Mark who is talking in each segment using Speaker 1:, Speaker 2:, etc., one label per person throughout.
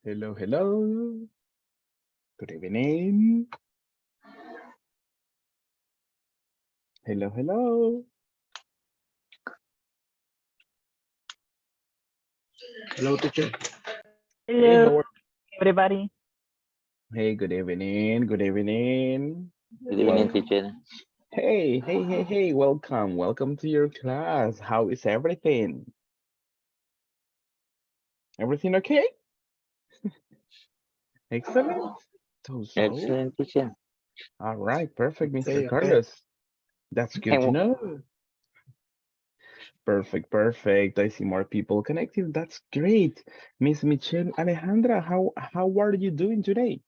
Speaker 1: Hello, hello. Good evening. Hello, hello.
Speaker 2: Hello, teacher.
Speaker 1: Hey,
Speaker 3: Hello,
Speaker 1: how are
Speaker 3: everybody.
Speaker 1: Hey, good evening. Good evening.
Speaker 2: Good
Speaker 1: Well,
Speaker 2: evening, teacher.
Speaker 1: hey. Welcome. Welcome to your class. How is everything? Everything okay? Excellent. So.
Speaker 2: Excellent, teacher.
Speaker 1: All right. Perfect, Mr.
Speaker 2: Okay, okay.
Speaker 1: Carlos. That's good to
Speaker 2: And
Speaker 1: know. Perfect. I see more people connected. That's great. Miss Michelle Alejandra, how are you doing today?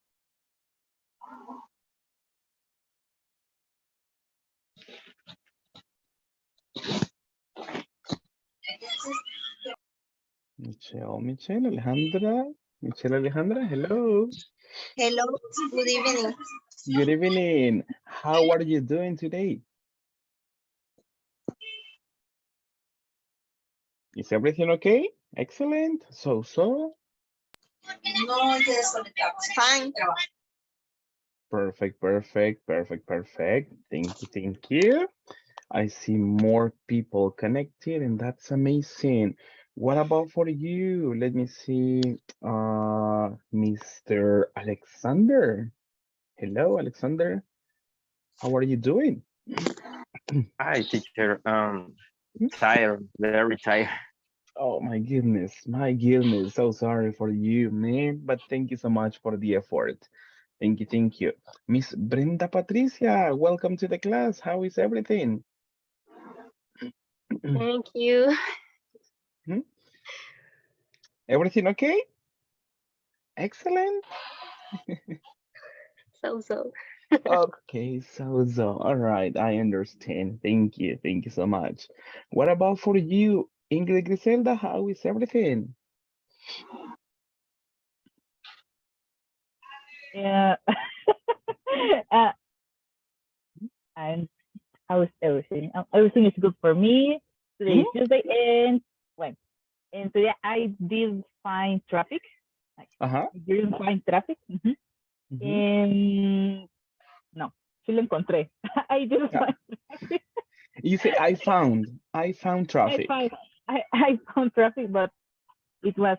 Speaker 1: Michelle Alejandra, hello.
Speaker 4: Hello, good evening.
Speaker 1: Good evening. How are you doing today? Is everything okay? Excellent. So.
Speaker 4: No, it's fine.
Speaker 1: Perfect. Thank you. I see more people connected and that's amazing. What about for you? Let me see. Mr. Alexander. Hello, Alexander. How are you doing?
Speaker 2: hi, teacher. Tired, very tired.
Speaker 1: Oh my goodness. So sorry for you, man. But thank you so much for the effort. Thank you. Miss Brenda Patricia, welcome to the class. How is everything?
Speaker 5: Thank you.
Speaker 1: Hmm? Everything okay? Excellent.
Speaker 5: So.
Speaker 1: Okay, so all right, I understand. Thank you so much. What about for you, Ingrid Griselda? How is everything?
Speaker 3: Yeah. uh, and how's everything? Everything is good for me. Today is
Speaker 1: Hmm.
Speaker 3: Tuesday, and when? And today I did find traffic. Like,
Speaker 1: Uh-huh.
Speaker 3: I didn't find traffic.
Speaker 1: Hmm.
Speaker 3: And no, sí lo encontré. I didn't
Speaker 1: Yeah.
Speaker 3: find traffic.
Speaker 1: You say I found
Speaker 3: I found
Speaker 1: traffic.
Speaker 3: I found traffic, but it was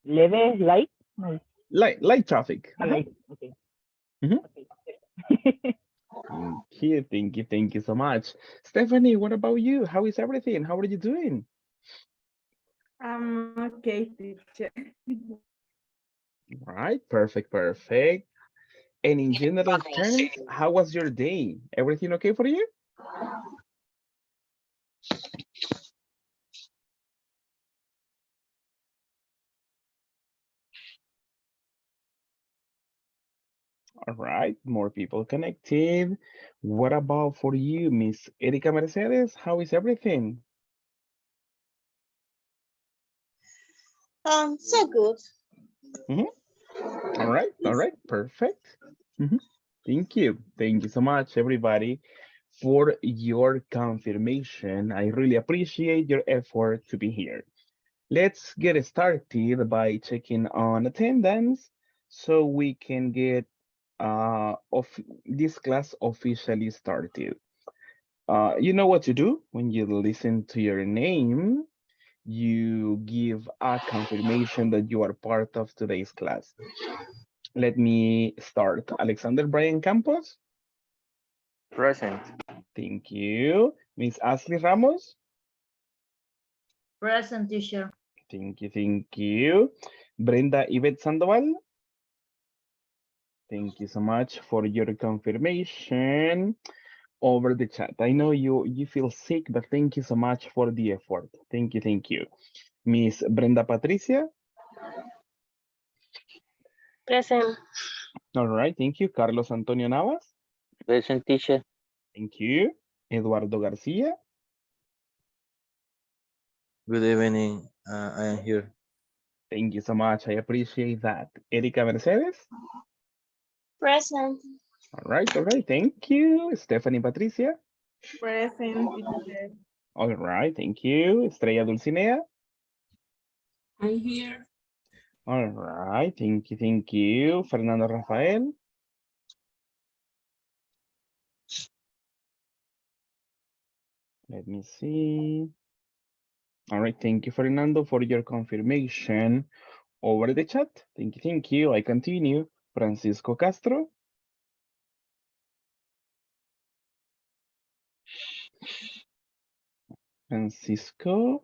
Speaker 3: leve, light. No,
Speaker 1: Light traffic. Uh-huh.
Speaker 3: light. Okay.
Speaker 1: Hmm.
Speaker 3: Okay.
Speaker 1: Thank you so much. Stephanie, what about you? How is everything? How are you doing?
Speaker 4: Okay, teacher.
Speaker 1: Right, perfect. And in general terms, how was your day? Everything okay for you? All right, more people connected. What about for you, Miss Erika Mercedes? How is everything?
Speaker 4: So good.
Speaker 1: Mhm. All right, perfect. Mhm. Thank you so much, everybody, for your confirmation. I really appreciate your effort to be here. Let's get started by checking on attendance so we can get of this class officially started. You know what to do when you listen to your name, you give a confirmation that you are part of today's class. Let me start. Alexander Brian Campos,
Speaker 2: Present.
Speaker 1: thank you. Miss Ashley Ramos,
Speaker 4: Present, teacher.
Speaker 1: thank you. Brenda Yvette Sandoval, Thank you so much for your confirmation over the chat. I know you feel sick, but thank you so much for the effort. Thank you, thank you. Miss Brenda Patricia.
Speaker 5: Present.
Speaker 1: All right, thank you. Carlos Antonio Navas.
Speaker 2: Present, teacher.
Speaker 1: Thank you. Eduardo Garcia.
Speaker 6: Good evening. I am here.
Speaker 1: Thank you so much. I appreciate that. Erika Mercedes.
Speaker 5: Present.
Speaker 1: All right. Thank you. Stephanie Patricia.
Speaker 4: Present, teacher.
Speaker 1: All right, thank you. Estrella Dulcinea.
Speaker 7: I'm here.
Speaker 1: All right, thank you, thank you. Fernando Rafael. Let me see. All right, thank you, Fernando, for your confirmation over the chat. Thank you, thank you. I continue. Francisco Castro. Francisco.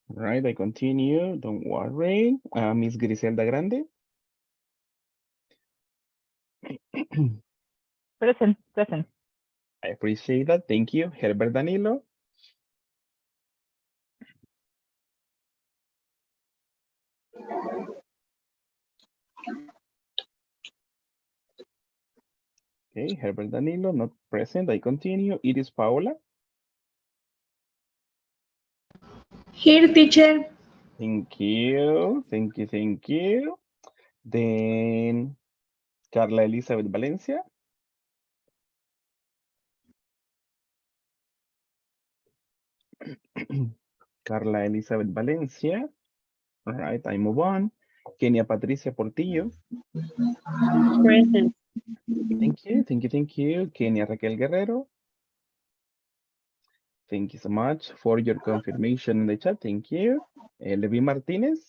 Speaker 1: All right, I continue. Don't worry. Miss Griselda Grande.
Speaker 3: Present, present.
Speaker 1: I appreciate that. Thank you. Herbert Danilo. Okay, Herbert Danilo, not present. I continue. Iris Paola.
Speaker 7: Here, teacher.
Speaker 1: Thank you. Thank you, thank you. Then Carla Elizabeth Valencia. Carla Elizabeth Valencia. All right, I move on. Kenia Patricia Portillo.
Speaker 5: Present.
Speaker 1: Thank you, thank you, thank you. Kenia Raquel Guerrero. Thank you so much for your confirmation in the chat. Thank you. Levi Martinez.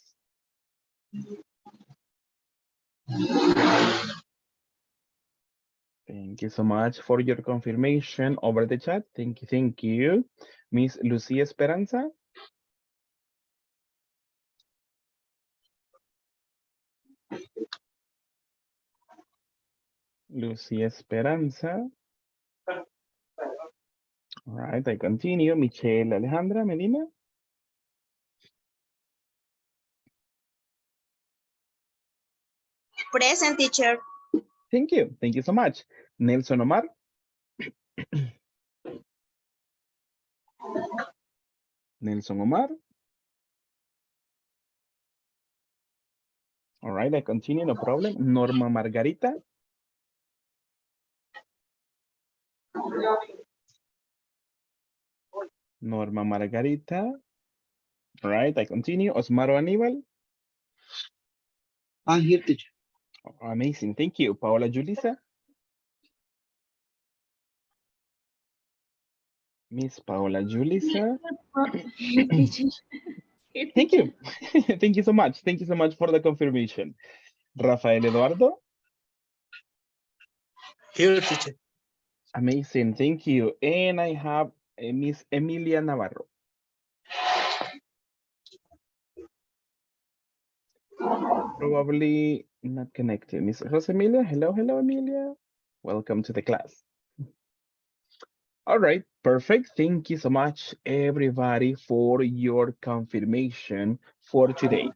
Speaker 1: Thank you so much for your confirmation over the chat. Thank you, thank you. Miss Lucia Esperanza. Lucia Esperanza. All right, I continue. Michelle Alejandra Medina.
Speaker 4: Present, teacher.
Speaker 1: Thank you. Thank you so much. Nelson Omar. Nelson Omar. All right, I continue, no problem. Norma Margarita. Norma Margarita. All right, I continue. Osmaro Aníbal.
Speaker 8: I'm here, teacher.
Speaker 1: Oh, amazing, thank you. Paola Julisa. Miss Paola Julisa.
Speaker 7: Here, teacher. Here,
Speaker 1: Thank
Speaker 7: teacher.
Speaker 1: you. Thank you so much. Thank you so much for the confirmation. Rafael Eduardo.
Speaker 8: Here, teacher.
Speaker 1: Amazing, thank you. And I have Miss Emilia Navarro. Probably not connected. Miss Rosemilia, hello, hello, Emilia. Welcome to the class. All right, perfect. Thank you so much, everybody, for your confirmation for today.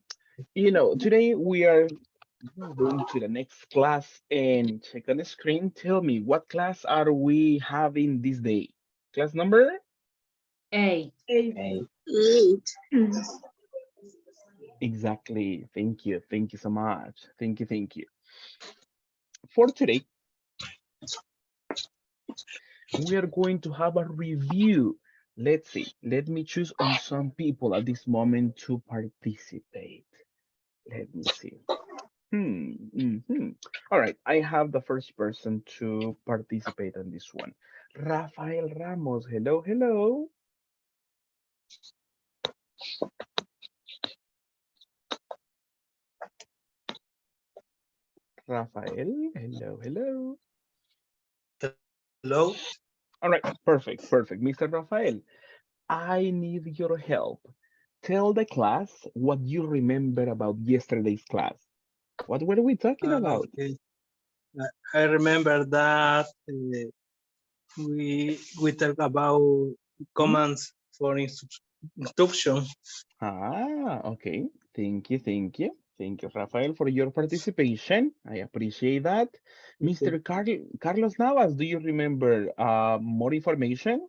Speaker 1: Today we are going to the next class and check on the screen. Tell me, what class are we having this day? Class number?
Speaker 7: 8.
Speaker 8: Hey.
Speaker 4: 8.
Speaker 1: Exactly. Thank you. Thank you so much. Thank you. Thank you. For today, we are going to have a review. Let's see. Let me choose on some people at this moment to participate. Let me see. All right, I have the first person to participate on this one. Rafael Ramos, hello, hello. Rafael, hello, hello.
Speaker 8: Hello.
Speaker 1: All right, perfect, perfect. Mr. Rafael, I need your help. Tell the class what you remember about yesterday's class. What were we talking about?
Speaker 8: Okay. I remember that we talk about commands for instruction.
Speaker 1: Okay. Thank you, thank you. Thank you, Rafael, for your participation. I appreciate that. Mr. Carlos Navas, do you remember more information?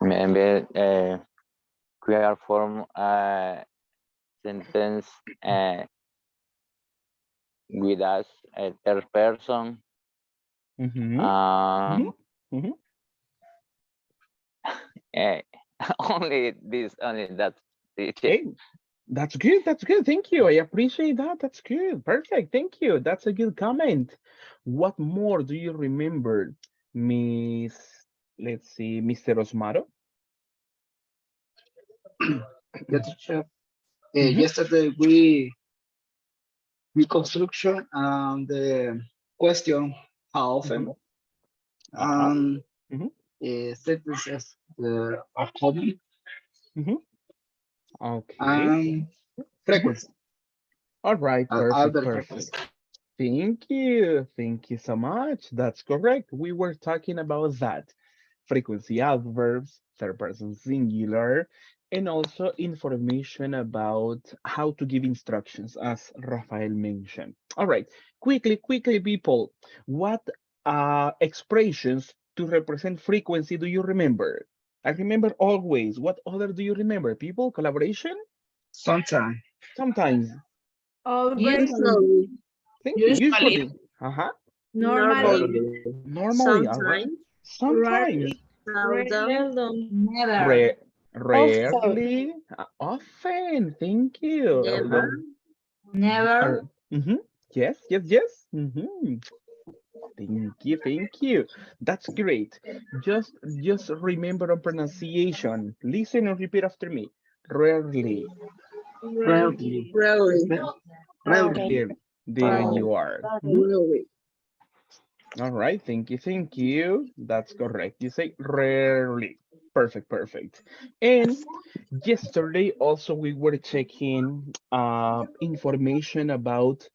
Speaker 2: Maybe create form sentence with us a third person.
Speaker 1: Mm-hmm.
Speaker 2: Um,
Speaker 1: Mm-hmm.
Speaker 2: eh, only that teacher.
Speaker 1: Hey, that's good. That's good. Thank you. I appreciate that. That's good. Perfect. Thank you. That's a good comment. What more do you remember, Miss, let's see, Mr. Osmaro?
Speaker 9: Yeah, teacher.
Speaker 1: Mhm,
Speaker 9: Yesterday we construction the question how
Speaker 1: mhm.
Speaker 9: often
Speaker 1: Uh-huh.
Speaker 9: um
Speaker 1: Mhm,
Speaker 9: sentences are common
Speaker 1: mhm. Okay.
Speaker 9: and
Speaker 1: Mhm.
Speaker 9: frequency
Speaker 1: All right.
Speaker 9: are
Speaker 1: Perfect.
Speaker 9: very frequency.
Speaker 1: Perfect. Thank you. Thank you so much. That's correct. We were talking about that. Frequency adverbs, third person singular, and also information about how to give instructions, as Rafael mentioned. All right, quickly, people, what expressions to represent frequency do you remember? I remember always. What other do you remember, people? Collaboration?
Speaker 9: Sometimes
Speaker 1: Sometimes.
Speaker 4: Always,
Speaker 5: Usually.
Speaker 1: Thank you.
Speaker 7: Usually.
Speaker 1: Usually. Uh-huh.
Speaker 4: normally,
Speaker 5: Normally.
Speaker 2: Rarely.
Speaker 1: Normally. All right.
Speaker 5: Sometimes.
Speaker 1: Sometimes.
Speaker 4: rarely, rarely,
Speaker 5: Seldom.
Speaker 7: Never.
Speaker 1: Re rarely, often. Thank you.
Speaker 5: Never.
Speaker 1: Uh-huh.
Speaker 7: Never.
Speaker 1: Mhm. Yes. Thank you. That's great. Just remember on pronunciation. Listen and repeat after me. Rarely.
Speaker 9: rarely,
Speaker 4: rarely,
Speaker 5: Rarely.
Speaker 9: rarely,
Speaker 1: There you are. Mhm.
Speaker 5: Rarely.
Speaker 1: All right. Thank you. That's correct. You say rarely. Perfect. And yesterday also we were checking information about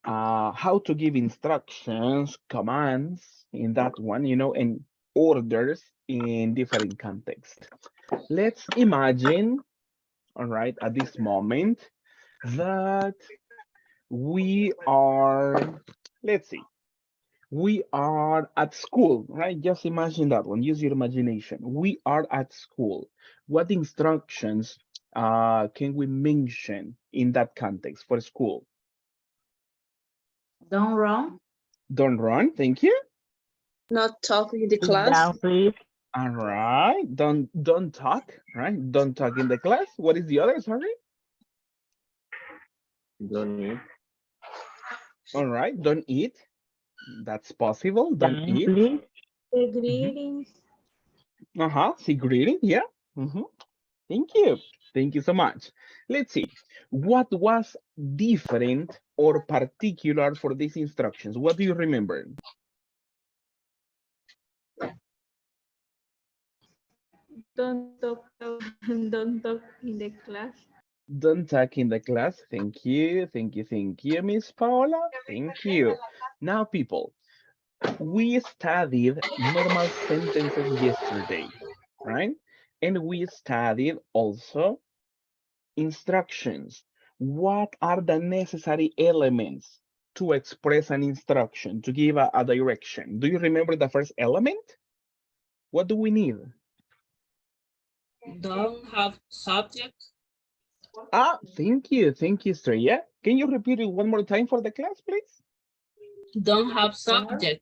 Speaker 1: how to give instructions, commands in that one, and orders in different contexts. Let's imagine, all right, at this moment that we are, let's see, we are at school, right? Just imagine that one. Use your imagination. We are at school. What instructions can we mention in that context for school?
Speaker 7: Don't run.
Speaker 1: Don't run. Thank you.
Speaker 5: Not talking in the
Speaker 3: Sit
Speaker 5: class.
Speaker 3: down, please.
Speaker 1: All right. Don't talk. Right. Don't talk in the class. What is the other? Sorry.
Speaker 2: Don't need.
Speaker 1: All right. Don't eat. That's possible. Don't
Speaker 3: Down,
Speaker 1: eat.
Speaker 3: please.
Speaker 4: the
Speaker 1: Mhm.
Speaker 4: greetings,
Speaker 1: See greeting. Yeah. Mhm. Thank you. Thank you so much. Let's see. What was different or particular for these instructions? What do you remember?
Speaker 4: don't talk, don't talk in the class.
Speaker 1: Don't talk in the class. Thank you, Miss Paola. Thank you. Now, people, we studied normal sentences yesterday, right? And we studied also instructions. What are the necessary elements to express an instruction, to give a direction? Do you remember the first element? What do we need?
Speaker 7: Don't have subject.
Speaker 1: Thank you. Thank you, Streya. Can you repeat it one more time for the class, please?
Speaker 7: Don't have subject.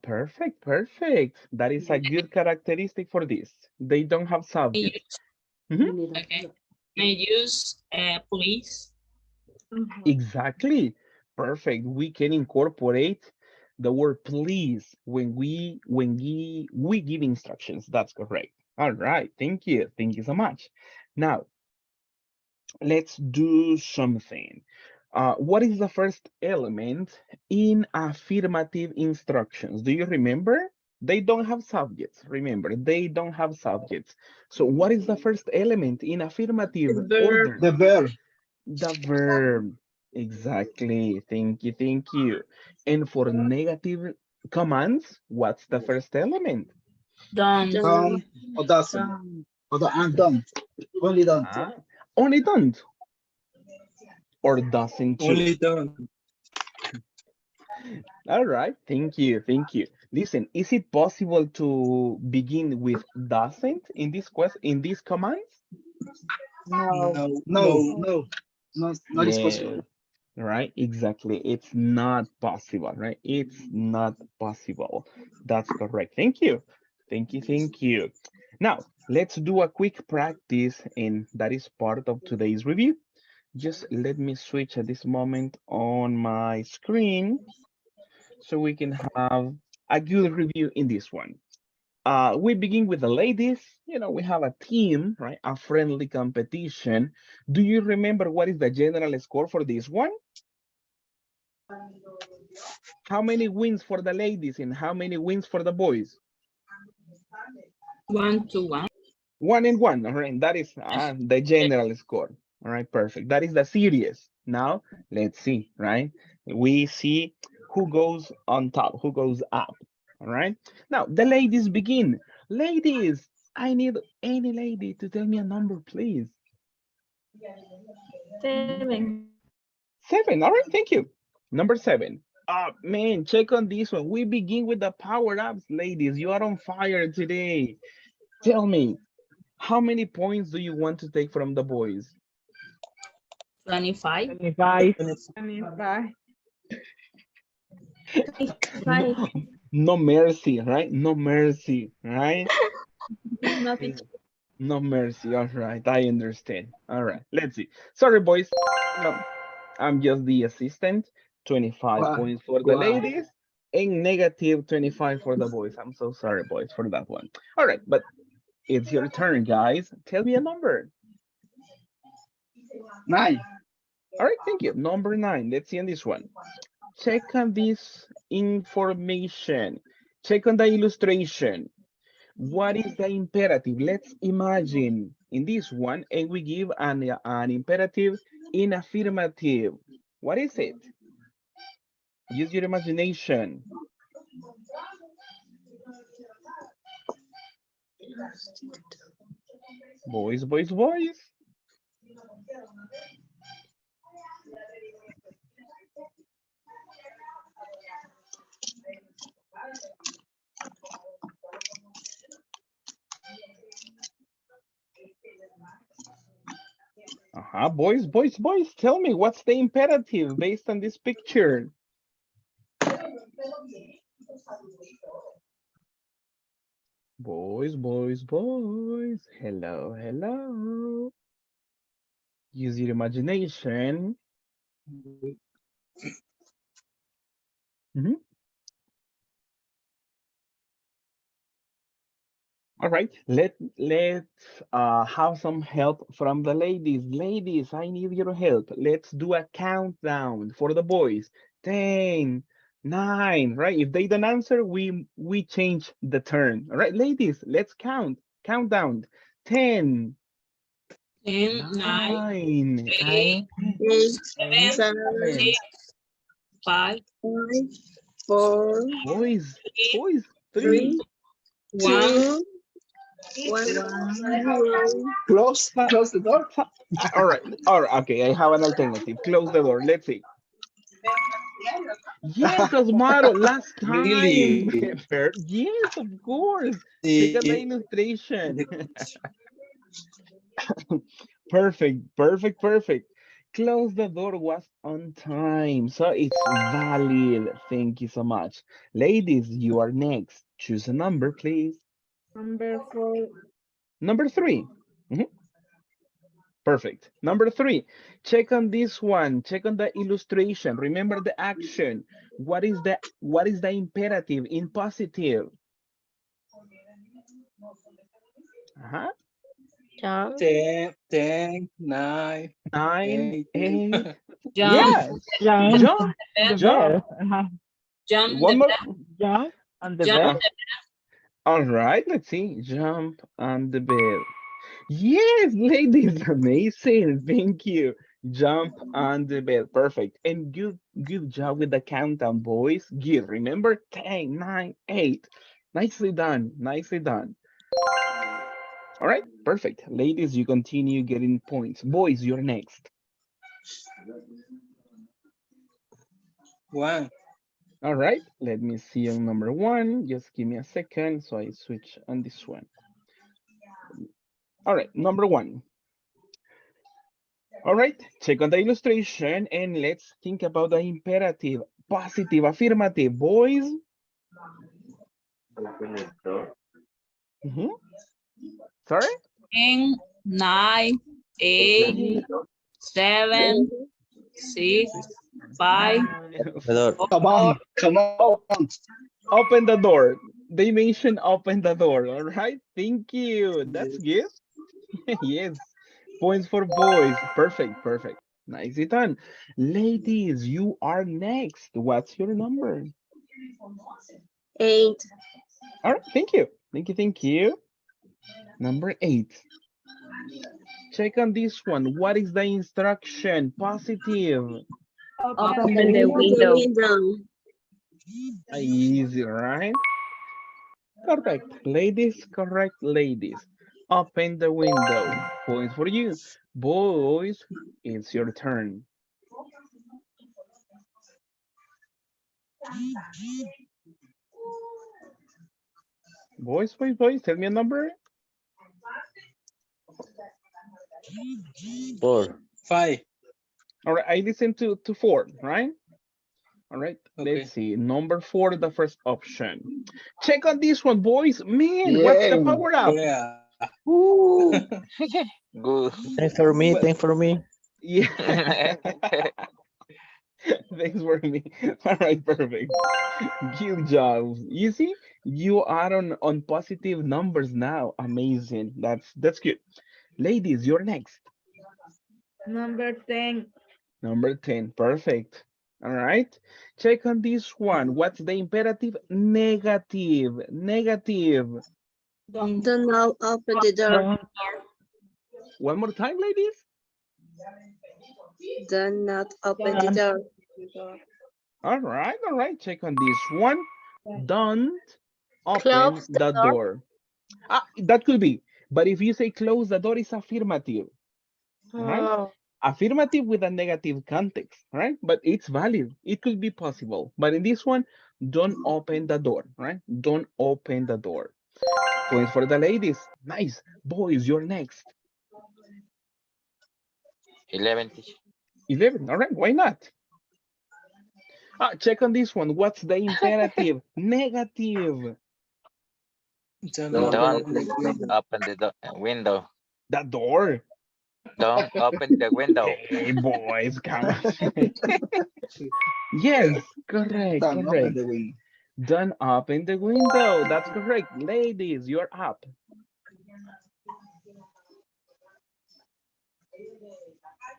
Speaker 1: Perfect. That is a good characteristic for this. They don't have subject. Mhm.
Speaker 7: Okay. May use please.
Speaker 1: Exactly. Perfect. We can incorporate the word please when we give instructions. That's correct. All right. Thank you. Thank you so much. Now, let's do something. What is the first element in affirmative instructions? Do you remember? They don't have subjects. Remember, they don't have subjects. So what is the first element in affirmative
Speaker 5: The verb.
Speaker 1: order?
Speaker 9: the verb,
Speaker 1: The verb. Exactly. Thank you. Thank you. And for negative commands, what's the first element?
Speaker 7: Don't.
Speaker 9: Don't or doesn't. Or and don't. Only don't.
Speaker 1: Ah, only don't or doesn't too.
Speaker 8: Only done.
Speaker 1: All right. Thank you. Thank you. Listen, is it possible to begin with doesn't in this in these commands?
Speaker 3: No.
Speaker 8: No,
Speaker 9: No,
Speaker 8: no.
Speaker 9: no. Not is possible.
Speaker 1: Yeah. Right, exactly. It's not possible, right? It's not possible. That's correct. Thank you. Thank you. Thank you. Now, let's do a quick practice, and that is part of today's review. Just let me switch at this moment on my screen so we can have a good review in this one. We begin with the ladies. You know, we have a team, right? A friendly competition. Do you remember what is the general score for this one? How many wins for the ladies and how many wins for the boys?
Speaker 7: 1 to 1.
Speaker 1: 1 and 1. All right, that is the general score. All right, perfect. That is the series. Now let's see, right? We see who goes on top, who goes up. All right. Now the ladies begin. Ladies, I need any lady to tell me a number, please.
Speaker 4: 7.
Speaker 1: 7. All right, thank you. Number 7. Man, check on this one. We begin with the power ups, ladies. You are on fire today. Tell me, how many points do you want to take from the boys?
Speaker 7: 25.
Speaker 3: 25.
Speaker 4: 25.
Speaker 1: No, no mercy, right? No mercy, right?
Speaker 4: Nothing.
Speaker 1: No mercy. All right, I understand. All right, let's see. Sorry, boys. No, I'm just the assistant. 25
Speaker 9: Wow.
Speaker 1: points for the
Speaker 9: Wow.
Speaker 1: ladies and negative 25 for the boys. I'm so sorry, boys, for that one. All right, but it's your turn, guys. Tell me a number.
Speaker 9: 9.
Speaker 1: All right, thank you. Number 9. Let's see on this one. Check on this information. Check on the illustration. What is the imperative? Let's imagine in this one, and we give an imperative in affirmative. What is it? Use your imagination. Boys, boys, boys. Boys, boys, boys, tell me what's the imperative based on this picture? Boys, boys, boys. Hello, hello. Use your imagination. All right, let's have some help from the ladies. Ladies, I need your help. Let's do a countdown for the boys. 10, 9, right? If they don't answer, we change the turn. All right, ladies, let's count. Countdown. 10,
Speaker 7: 10, 9,
Speaker 1: 9,
Speaker 7: 8, 7,
Speaker 5: 7,
Speaker 7: 6, 5,
Speaker 5: 4,
Speaker 1: boys,
Speaker 7: 3,
Speaker 1: boys, 3.
Speaker 5: 3,
Speaker 7: 1.
Speaker 5: 1.
Speaker 9: Close the door.
Speaker 1: All right, okay, I have an alternative. Close the door. Let's see. Yes, Osmaro, last time.
Speaker 8: Really?
Speaker 1: Yes, of course. Check out the
Speaker 8: The,
Speaker 1: illustration.
Speaker 8: the,
Speaker 1: Perfect, perfect, perfect. Close the door was on time, so it's valid. Thank you so much. Ladies, you are next. Choose a number, please.
Speaker 3: Number 4.
Speaker 1: Number 3. Mhm. Perfect. Number 3, check on this one. Check on the illustration. Remember the action. What is the imperative in positive? Uh-huh.
Speaker 8: 10, 9,
Speaker 1: 9,
Speaker 8: 8.
Speaker 1: 8.
Speaker 7: Jump,
Speaker 1: Yes.
Speaker 3: Jump
Speaker 1: Jump.
Speaker 3: the
Speaker 1: Jump.
Speaker 3: bed.
Speaker 7: jump
Speaker 1: One
Speaker 7: the
Speaker 1: more.
Speaker 7: bed,
Speaker 3: Jump on the
Speaker 7: jump
Speaker 3: bed.
Speaker 1: All right. Let's see. Jump on the bed. Yes, ladies. Amazing. Thank you. Jump on the bed. Perfect. And good job with the countdown, boys. Good. Remember 10, 9, 8. Nicely done. Nicely done. All right. Perfect. Ladies, you continue getting points. Boys, you're next.
Speaker 8: 1.
Speaker 1: All right. Let me see on number 1. Just give me a second. So I switch on this one. All right. Number 1. All right, check on the illustration and let's think about the imperative. Positive, affirmative, boys. Sorry?
Speaker 7: 10, 9, 8, 7, 6, 5,
Speaker 6: The door.
Speaker 9: Come on, come on.
Speaker 1: Open the door. They mentioned open the door. All right, thank you. That's good. Yes, points for boys. Perfect, perfect. Nicely done. Ladies, you are next. What's your number?
Speaker 5: 8.
Speaker 1: All right, thank you. Thank you, thank you. Number 8. Check on this one. What is the instruction? Positive.
Speaker 3: Open
Speaker 5: Open
Speaker 3: the
Speaker 5: the
Speaker 3: window.
Speaker 5: window.
Speaker 1: Easy, right? Correct. Ladies, correct, ladies. Open the window. Points for you. Boys, it's your turn. Boys, tell me a number.
Speaker 6: 4.
Speaker 8: 5.
Speaker 1: All right, I listened to 4, right? All right,
Speaker 8: Okay.
Speaker 1: let's see. Number 4, the first option. Check on this one, boys. Man, what's the
Speaker 9: Yeah.
Speaker 1: power up?
Speaker 8: Yeah.
Speaker 2: Good.
Speaker 6: Thanks for me.
Speaker 1: Well,
Speaker 6: Thanks for me.
Speaker 1: yeah. Thanks for me. All right, perfect. Good job. You see, you are on positive numbers now. Amazing. That's good. Ladies, you're next.
Speaker 3: Number 10.
Speaker 1: Number 10. Perfect. All right. Check on this one. What's the imperative? Negative. Negative.
Speaker 5: Do not open the door.
Speaker 3: Don't.
Speaker 1: One more time, ladies.
Speaker 5: Do not open the door.
Speaker 1: All right. All right. Check on this one. Don't open
Speaker 5: Close the
Speaker 1: the
Speaker 5: door.
Speaker 1: door. That could be. But if you say close the door, it's affirmative. Right?
Speaker 3: Oh,
Speaker 1: Affirmative with a negative context, right? But it's valid. It could be possible. But in this one, don't open the door, right? Don't open the door. Points for the ladies. Nice. Boys, you're next.
Speaker 2: 11. Teacher.
Speaker 1: 11. All right, why not? Check on this one. What's the imperative? Negative.
Speaker 8: Don't
Speaker 2: Don't
Speaker 8: open the window.
Speaker 2: open the window.
Speaker 1: The door.
Speaker 2: Don't open the window.
Speaker 1: Hey, boys, come on. Yes, correct,
Speaker 9: Don't open
Speaker 1: correct.
Speaker 9: the window.
Speaker 1: Don't open the window. That's correct. Ladies, you're up.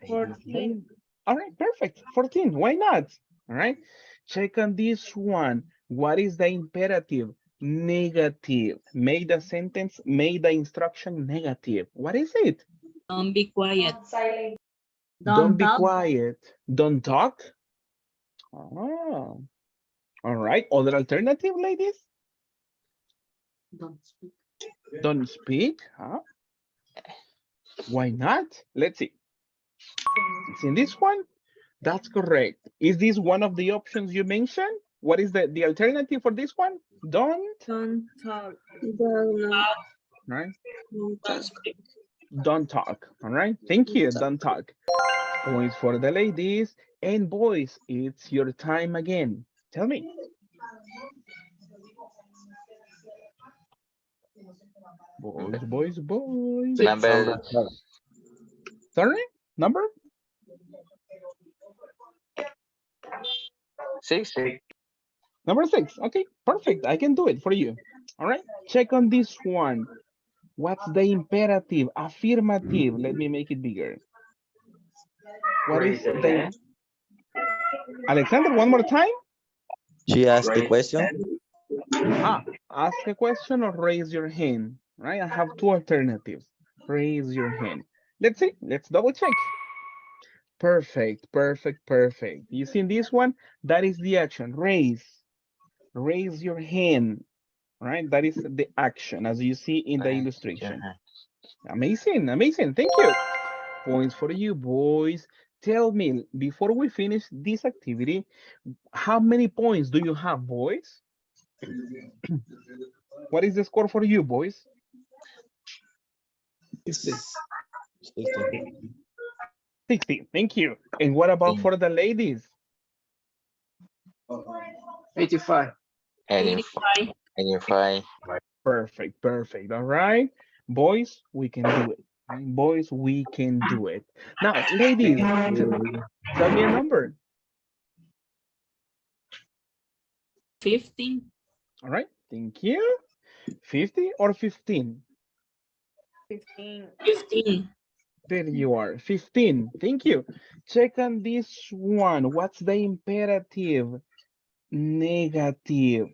Speaker 3: 14.
Speaker 1: All right, perfect. 14. Why not? All right. Check on this one. What is the imperative? Negative. Make the sentence, make the instruction negative. What is it?
Speaker 7: Don't be quiet.
Speaker 1: Don't be quiet. Don't talk. Oh. All right. Other alternative, ladies?
Speaker 5: Don't speak.
Speaker 1: Don't speak. Huh? Why not? Let's see. It's in this one. That's correct. Is this one of the options you mentioned? What is the alternative for this one? Don't,
Speaker 3: talk.
Speaker 1: right?
Speaker 7: Don't speak.
Speaker 1: Don't talk. All right. Thank you. Don't talk. Points for the ladies and boys. It's your time again. Tell me. Boys.
Speaker 2: Number
Speaker 1: Sorry? Number?
Speaker 2: 6.
Speaker 1: Number 6. Okay, perfect. I can do it for you. All right. Check on this one. What's the imperative? Affirmative. Let me make it bigger. What is the Alexander, one more time?
Speaker 6: She asked the question.
Speaker 1: Ask a question or raise your hand. Right? I have 2 alternatives. Raise your hand. Let's see. Let's double check. Perfect, perfect, perfect. You see this one? That is the action. Raise. Raise your hand. Right? That is the action as you see in the illustration. Amazing, amazing. Thank you. Points for you, boys. Tell me, before we finish this activity, how many points do you have, boys? What is the score for you, boys? 60. Thank you. And what about for the ladies?
Speaker 9: 85.
Speaker 2: 85. 85.
Speaker 1: Perfect, perfect. All right. Boys, we can do it. Right? Boys, we can do it. Now, ladies, tell me a number.
Speaker 7: 15.
Speaker 1: All right. Thank you. 50 or 15?
Speaker 4: 15.
Speaker 7: 15.
Speaker 1: There you are. 15. Thank you. Check on this one. What's the imperative? Negative.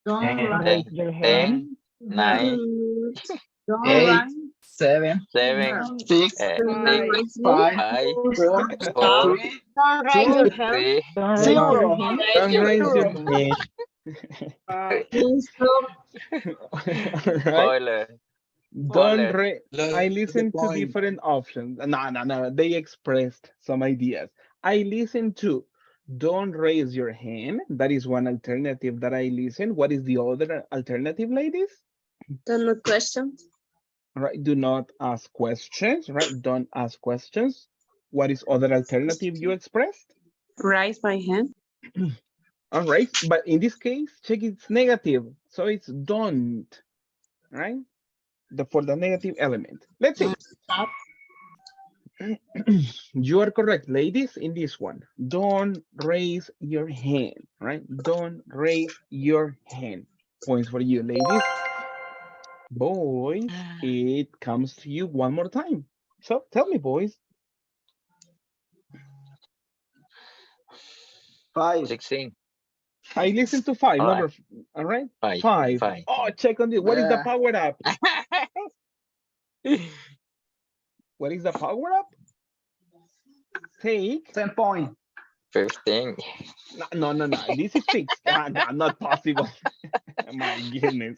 Speaker 7: Don't
Speaker 3: Don't
Speaker 7: run.
Speaker 3: raise your
Speaker 2: 10,
Speaker 3: hand.
Speaker 2: 9,
Speaker 7: Don't
Speaker 9: 8,
Speaker 7: run.
Speaker 9: 7,
Speaker 2: 7,
Speaker 7: Don't
Speaker 9: 6,
Speaker 1: 5,
Speaker 9: 5, 4,
Speaker 7: stop.
Speaker 9: 3,
Speaker 4: Don't raise
Speaker 9: 2,
Speaker 4: your hand.
Speaker 2: 3,
Speaker 3: Don't raise your
Speaker 9: 0.
Speaker 3: hand.
Speaker 1: don't raise your
Speaker 6: Finish.
Speaker 7: Please stop.
Speaker 1: All right.
Speaker 2: Spoiler.
Speaker 1: Don't
Speaker 2: Spoiler.
Speaker 1: raise. I listen to different options. No, no, no. They expressed some ideas. I listen to don't raise your hand. That is one alternative that I listen. What is the other alternative, ladies?
Speaker 5: Don't know questions.
Speaker 1: Right. Do not ask questions. Right. Don't ask questions. What is other alternative you expressed?
Speaker 5: Raise my hand.
Speaker 1: All right. But in this case, check it's negative. So it's don't. Right. For the negative element. Let's see.
Speaker 7: Stop.
Speaker 1: You are correct, ladies, in this one. Don't raise your hand, right? Don't raise your hand. Points for you, ladies. Boys, it comes to you one more time. So tell me, boys.
Speaker 9: 5.
Speaker 2: 16.
Speaker 1: I listen to five,
Speaker 2: All right.
Speaker 1: number, all right?
Speaker 2: 5.
Speaker 1: Five.
Speaker 2: 5.
Speaker 1: Oh, check on this. What is the
Speaker 9: Yeah.
Speaker 1: power up? What is the power up? Take
Speaker 9: 10 point.
Speaker 2: 15.
Speaker 1: no, no, no. This is fixed. No, not possible. My goodness.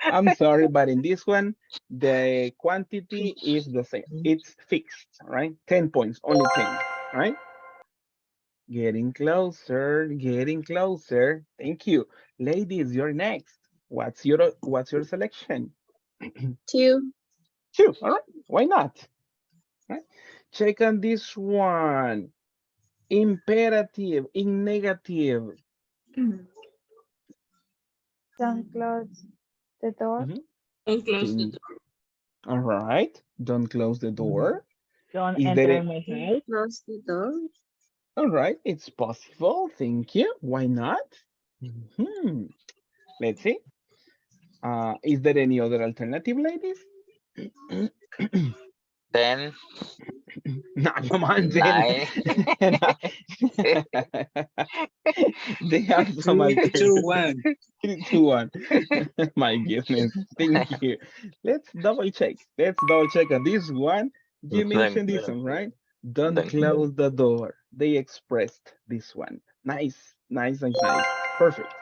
Speaker 1: I'm sorry, but in this one, the quantity is the same. It's fixed, right? 10 points, only 10, right? Getting closer, getting closer. Thank you. Ladies, you're next. What's your selection?
Speaker 5: 2.
Speaker 1: 2, all right. Why not? Right? Check on this one. Imperative, in negative.
Speaker 4: Don't close the door.
Speaker 1: Mhm.
Speaker 7: Don't close the
Speaker 1: In-
Speaker 7: door.
Speaker 1: All right. Don't close the door.
Speaker 3: Don't
Speaker 1: Is there
Speaker 3: enter
Speaker 1: a,
Speaker 3: my house.
Speaker 5: Close the door.
Speaker 1: all right, it's possible. Thank you. Why not? Mhm. Let's see. Is there any other alternative, ladies?
Speaker 2: 10.
Speaker 1: No, come on, 10.
Speaker 2: 9.
Speaker 1: They have some
Speaker 8: 3, 2,
Speaker 1: alternatives.
Speaker 8: 1.
Speaker 1: 3, 2, 1. My goodness. Thank you. Let's double check. Let's double check on this one. You mentioned this one, right? Don't
Speaker 2: Don't-
Speaker 1: close the door. They expressed this one. Nice, nice, and nice. Perfect.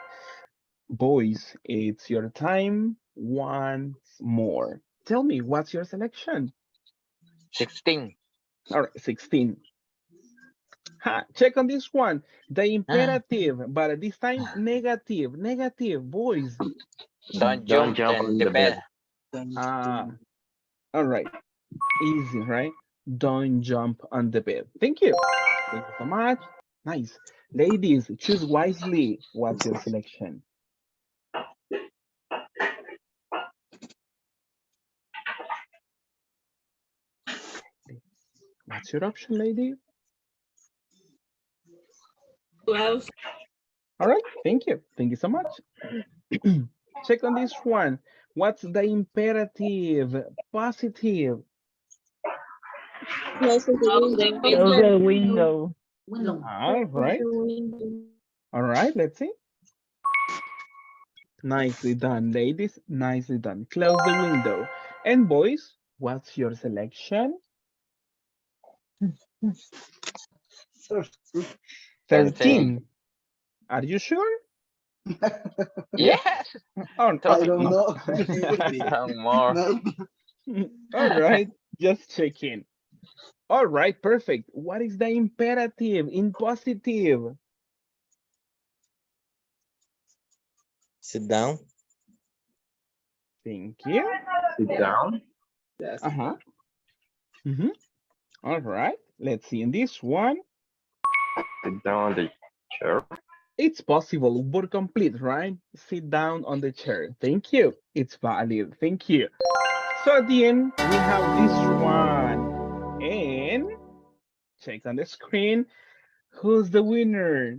Speaker 1: Boys, it's your time once more. Tell me, what's your selection?
Speaker 2: 16.
Speaker 1: All right, 16. Ha, check on this one. The imperative, but this time negative, negative, boys.
Speaker 2: Don't jump on the bed.
Speaker 1: Ah, all right. Easy, right? Don't jump on the bed. Thank you. Thank you so much. Nice. Ladies, choose wisely. What's your selection? What's your option, lady?
Speaker 7: 12.
Speaker 1: All right. Thank you. Thank you so much. Check on this one. What's the imperative? Positive.
Speaker 5: Close the
Speaker 7: Close the
Speaker 5: window.
Speaker 3: Close
Speaker 7: window.
Speaker 3: the window.
Speaker 1: All right.
Speaker 5: The window.
Speaker 1: All right. Let's see. Nicely done, ladies. Nicely done. Close the window. And boys, what's your selection?
Speaker 2: 13.
Speaker 1: 13. Are you sure?
Speaker 2: Yes.
Speaker 1: Oh,
Speaker 9: I
Speaker 1: okay.
Speaker 9: don't
Speaker 1: No.
Speaker 9: know. It could be.
Speaker 2: Some more.
Speaker 9: No.
Speaker 1: All right. Just checking. All right. Perfect. What is the imperative in positive?
Speaker 6: Sit down.
Speaker 1: Thank you.
Speaker 8: Sit down.
Speaker 9: Yes.
Speaker 1: Uh-huh. All right. Let's see. In this one,
Speaker 8: Sit down on the chair.
Speaker 1: it's possible. Verb complete, right? Sit down on the chair. Thank you. It's valid. Thank you. So at the end, we have this one. And check on the screen. Who's the winner?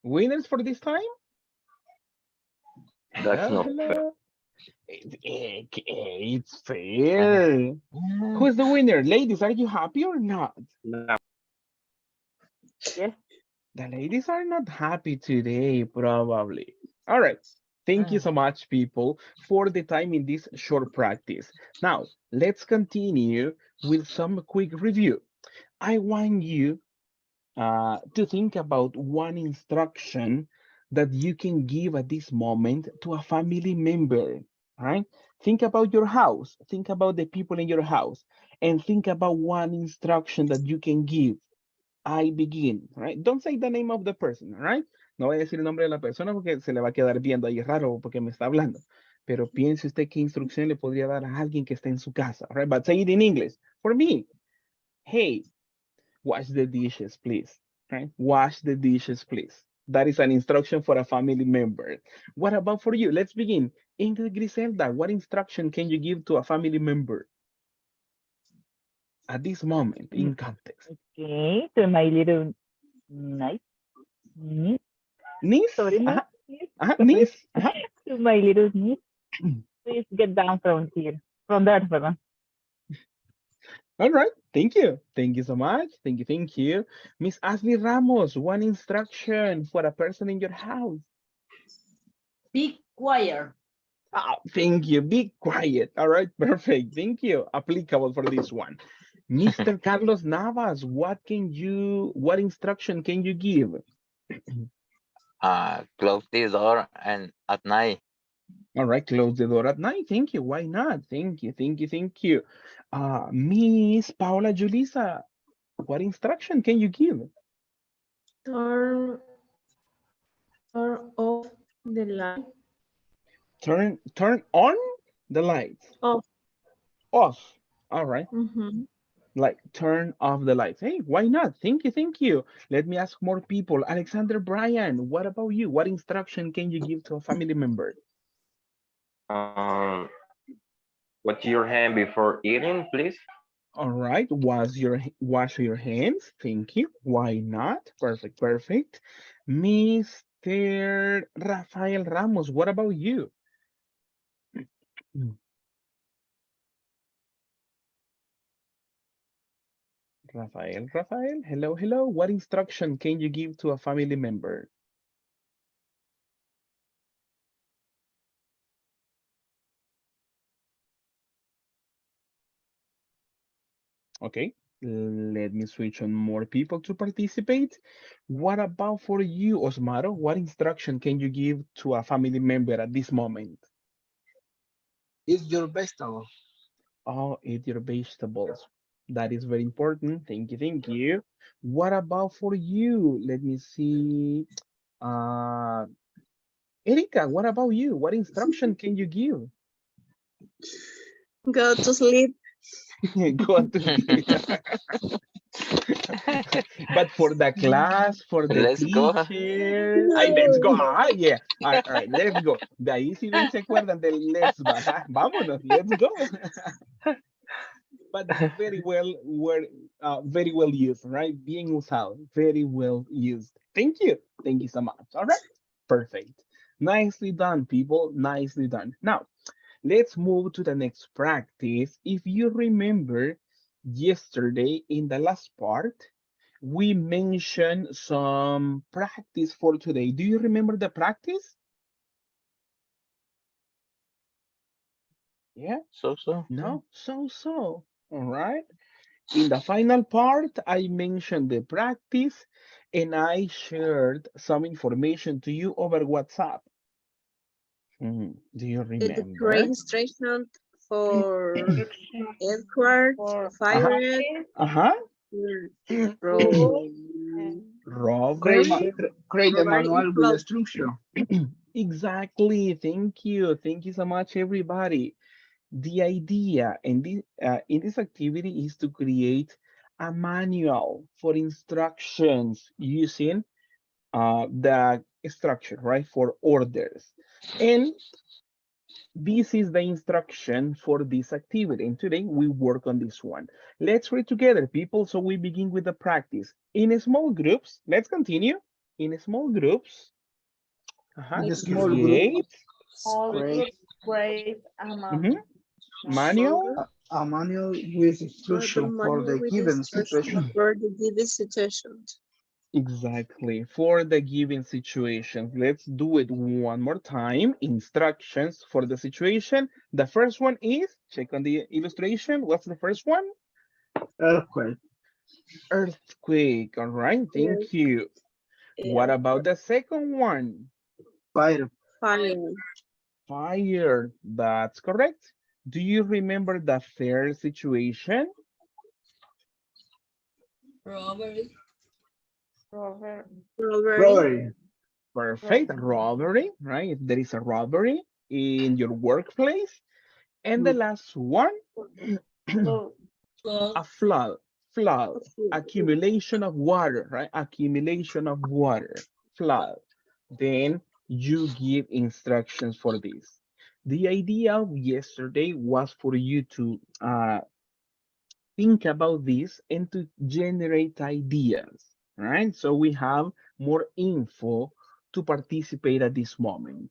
Speaker 1: Winners for this time?
Speaker 8: That's
Speaker 1: Hello,
Speaker 8: not fair.
Speaker 1: hello. It's fair. Who's the winner? Ladies, are you happy or not?
Speaker 8: No.
Speaker 3: Yes.
Speaker 1: The ladies are not happy today, probably. All right. Thank you so much, people, for the time in this short practice. Now, let's continue with some quick review. I want you to think about one instruction that you can give at this moment to a family member, right? Think about your house, think about the people in your house, and think about one instruction that you can give. I begin, right? Don't say the name of the person, right? No voy a decir el nombre de la persona porque se le va a quedar viendo ahí raro porque me está hablando. Pero piense usted qué instrucción le podría dar a alguien que está en su casa, right? But say it in English. For me, hey, wash the dishes, please. Right? Wash the dishes, please. That is an instruction for a family member. What about for you? Let's begin. Ingrid Griselda, what instruction can you give to a family member at this moment in context?
Speaker 3: Okay. To my little niece. Niece.
Speaker 1: Niece?
Speaker 3: Sobrina.
Speaker 1: Niece?
Speaker 3: To my little niece. Please get down from here. From there, pardon.
Speaker 1: All right. Thank you. Thank you so much. Thank you. Thank you. Miss Ashley Ramos, one instruction for a person in your house.
Speaker 7: Be quiet.
Speaker 1: Oh, thank you. Be quiet. All right. Perfect. Thank you. Applicable for this one. Mr. Carlos Navas, what instruction can you give?
Speaker 2: Close the door and at night.
Speaker 1: All right. Close the door at night. Thank you. Why not? Thank you. Thank you. Thank you. Miss Paula Julisa, what instruction can you give?
Speaker 4: Turn off the light.
Speaker 1: Turn on the lights.
Speaker 4: Off.
Speaker 1: Off. All right.
Speaker 4: Mhm.
Speaker 1: Like turn off the lights. Hey, why not? Thank you, thank you. Let me ask more people. Alexander Bryan, what about you? What instruction can you give to a family member?
Speaker 8: Um, Wash your hand before eating, please.
Speaker 1: All right, wash your hands. Thank you. Why not? Perfect, perfect. Mr. Rafael Ramos, what about you? Rafael, hello, hello. What instruction can you give to a family member? Okay, let me switch on more people to participate. What about for you, Osmaro? What instruction can you give to a family member at this moment?
Speaker 9: Eat your vegetable.
Speaker 1: Oh, eat your vegetables. That is very important. Thank you, thank you. What about for you? Let me see. Erika, what about you? What instruction can you give?
Speaker 5: Go to sleep.
Speaker 1: Go to sleep. But for the class, for the
Speaker 2: Let's go.
Speaker 1: teacher, ay, let's go. Ah, yeah. All right, let's go. De ahí si bien se acuerdan del let's go. Ajá, vámonos, let's go. But very well used, right? Bien usado, very well used. Thank you. Thank you so much. All right, perfect. Nicely done, people. Nicely done. Now, let's move to the next practice. If you remember yesterday in the last part, we mentioned some practice for today. Do you remember the practice? Yeah,
Speaker 2: So.
Speaker 1: no, so. All right. In the final part, I mentioned the practice and I shared some information to you over WhatsApp. Do you
Speaker 5: The correct
Speaker 1: remember?
Speaker 5: instruction for Edward,
Speaker 3: For
Speaker 5: fire,
Speaker 1: Uh-huh.
Speaker 5: Robert,
Speaker 1: Robbery.
Speaker 9: Create a
Speaker 5: Robert
Speaker 9: manual
Speaker 5: and
Speaker 9: with
Speaker 5: Flo.
Speaker 9: the structure.
Speaker 1: Exactly. Thank you. Thank you so much, everybody. The idea in this activity is to create a manual for instructions using the structure, right, for orders. And this is the instruction for this activity. And today we work on this one. Let's read together, people. So we begin with the practice. In small groups, let's continue. In small groups,
Speaker 9: In the small group,
Speaker 1: create
Speaker 3: all
Speaker 9: create
Speaker 3: great amount.
Speaker 1: mhm, manual.
Speaker 9: a manual with
Speaker 5: For the
Speaker 9: instruction for
Speaker 5: manual
Speaker 9: the
Speaker 5: with
Speaker 9: given
Speaker 5: instruction
Speaker 9: situation.
Speaker 5: for the given situation.
Speaker 1: Exactly, for the given situation. Let's do it one more time. Instructions for the situation. The first one is, check on the illustration. What's the first one?
Speaker 9: Earthquake,
Speaker 1: Earthquake. All right, thank you. What about the second one?
Speaker 9: fire,
Speaker 5: Fire,
Speaker 1: Fire. That's correct. Do you remember the third situation?
Speaker 3: Robert.
Speaker 5: robbery,
Speaker 9: robbery,
Speaker 1: Perfect. Robbery, right? If there is a robbery in your workplace. And the last one, a flood, accumulation of water, right? Accumulation of water, flood. Then you give instructions for this. The idea of yesterday was for you to think about this and to generate ideas, right? So we have more info to participate at this moment.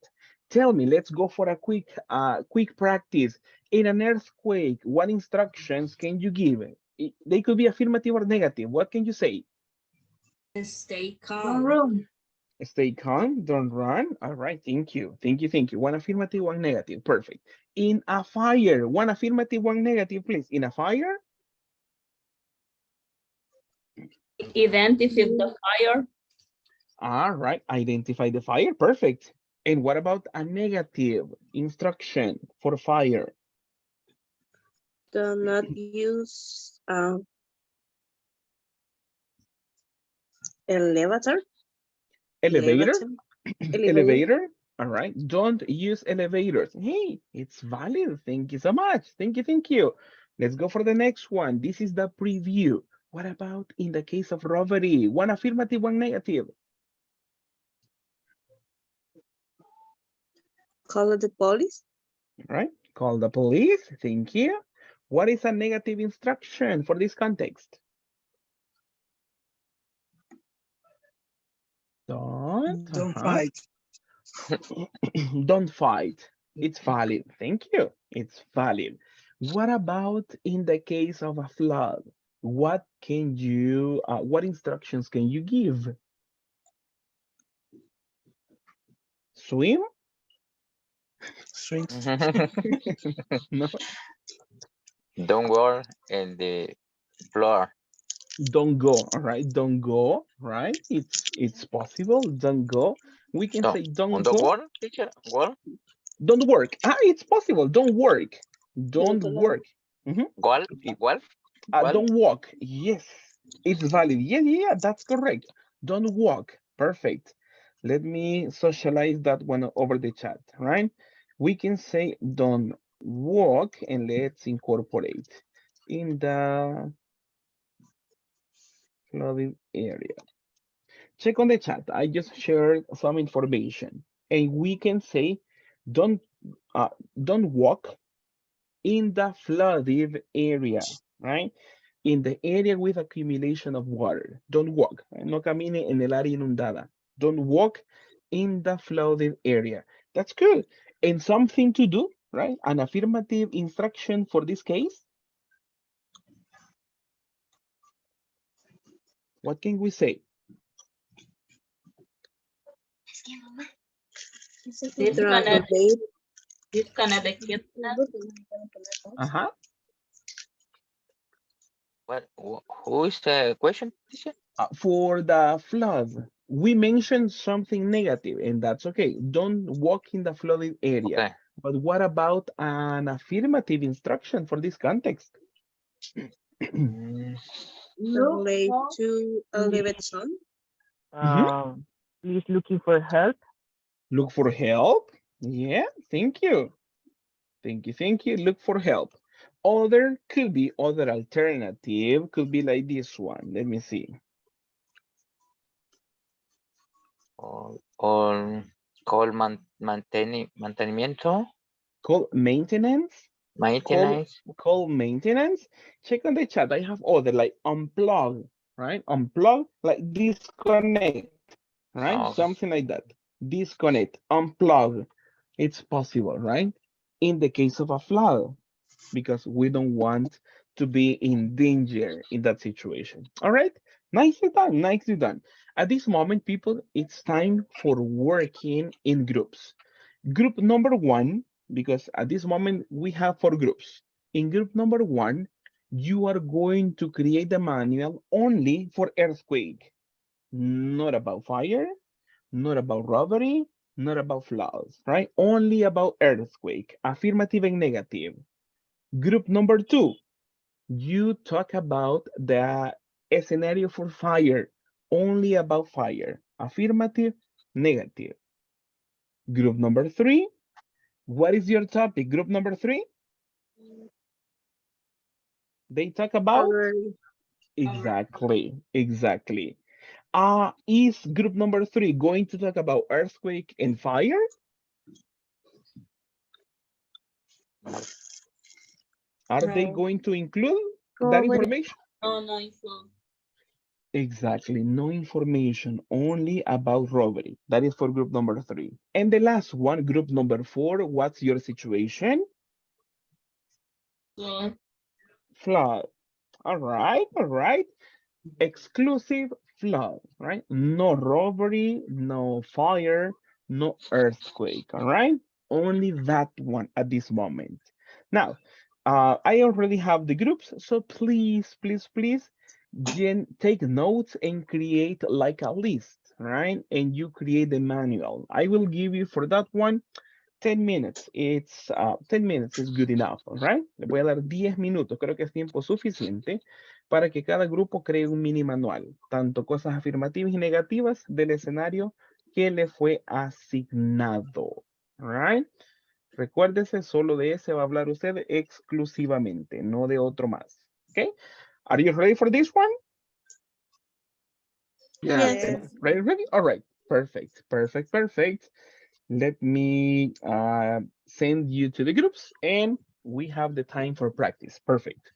Speaker 1: Tell me, let's go for a quick practice. In an earthquake, what instructions can you give? They could be affirmative or negative. What can you say?
Speaker 3: Stay
Speaker 7: Don't
Speaker 3: calm.
Speaker 7: room.
Speaker 1: Stay calm, don't run. All right, thank you. Thank you. One affirmative, one negative. Perfect. In a fire, one affirmative, one negative, please. In a fire?
Speaker 3: Identify the fire.
Speaker 1: All right, identify the fire. Perfect. And what about a negative instruction for fire?
Speaker 5: do not use elevator,
Speaker 1: Elevator?
Speaker 5: elevator.
Speaker 1: Elevator? All right, don't use elevators. Hey, it's valid. Thank you so much. Thank you. Let's go for the next one. This is the preview. What about in the case of robbery? One affirmative, one negative.
Speaker 5: Call the police.
Speaker 1: All right, call the police. Thank you. What is a negative instruction for this context? Don't
Speaker 9: fight,
Speaker 1: don't fight. It's valid. Thank you. It's valid. What about in the case of a flood? What can you, what instructions can you give? Swim?
Speaker 6: swing,
Speaker 1: No,
Speaker 2: Don't go in the floor.
Speaker 1: don't go. All right, don't go. Right? It's possible. Don't go. We can
Speaker 2: No.
Speaker 1: say
Speaker 2: On
Speaker 1: don't
Speaker 2: the
Speaker 1: go.
Speaker 2: wall, teacher. Wall.
Speaker 1: Don't work. It's possible. Don't work. Don't work. Mhm.
Speaker 2: Wall. Igual. Wall.
Speaker 1: Don't walk. Yes, it's valid. Yeah, that's correct. Don't walk. Perfect. Let me socialize that one over the chat, right? We can say don't walk and let's incorporate in the flooded area. Check on the chat. I just shared some information and we can say don't uh, don't walk in the flooded area, right? In the area with accumulation of water. Don't walk. No camine en el área inundada. Don't walk in the flooded area. That's good. And something to do, right? An affirmative instruction for this case. What can we say?
Speaker 7: This
Speaker 5: Drive
Speaker 7: connect,
Speaker 5: a baby.
Speaker 7: this connect kidnap.
Speaker 1: Uh-huh.
Speaker 2: What? Who is the question, teacher?
Speaker 1: For the flood, we mentioned something negative, and that's okay. Don't walk in the flooded area.
Speaker 2: Okay.
Speaker 1: But what about an affirmative instruction for this context?
Speaker 2: Mm,
Speaker 7: Look
Speaker 5: Relate
Speaker 7: for
Speaker 5: to a living son.
Speaker 3: Please looking for help.
Speaker 1: Look for help. Yeah, thank you. Thank you. Look for help. Other could be other alternative, could be like this one. Let me see.
Speaker 2: or call mantenimiento,
Speaker 1: Call maintenance.
Speaker 2: maintenance.
Speaker 1: Call maintenance. Check on the chat. I have other like unplug, right? Unplug, like disconnect, right?
Speaker 2: Oh,
Speaker 1: Something like that. Disconnect, unplug. It's possible, right? In the case of a flood, because we don't want to be in danger in that situation. All right, nicely done, nicely done. At this moment, people, it's time for working in groups. Group number one, because at this moment we have 4 groups. In group number one, you are going to create the manual only for earthquake, not about fire, not about robbery, not about floods, right? Only about earthquake, affirmative and negative. Group number two, you talk about the scenario for fire, only about fire, affirmative, negative. Group number three, what is your topic? Group number three, they talk about,
Speaker 5: Already.
Speaker 1: exactly. Is group number three going to talk about earthquake and fire? Are they
Speaker 5: No.
Speaker 1: going to include that
Speaker 5: Probably.
Speaker 1: information?
Speaker 7: no, no influence.
Speaker 1: Exactly, no information, only about robbery. That is for group number three. And the last one, group number four, what's your situation?
Speaker 7: Yeah.
Speaker 1: Flood. All right. Exclusive flood, right? No robbery, no fire, no earthquake, all right? Only that one at this moment. Now, I already have the groups, so please, Jen, take notes and create like a list, right? And you create the manual. I will give you for that one 10 minutes. 10 minutes is good enough, all right? Le voy a dar 10 minutos, creo que es tiempo suficiente para que cada grupo cree un mini manual, tanto cosas afirmativas y negativas del escenario que le fue asignado, all right? Recuérdese, solo de ese va a hablar usted exclusivamente, no de otro más, okay? Are you ready for this one?
Speaker 9: Yes.
Speaker 5: Yes.
Speaker 1: Ready? All right, perfect. Let me send you to the groups and we have the time for practice. Perfect.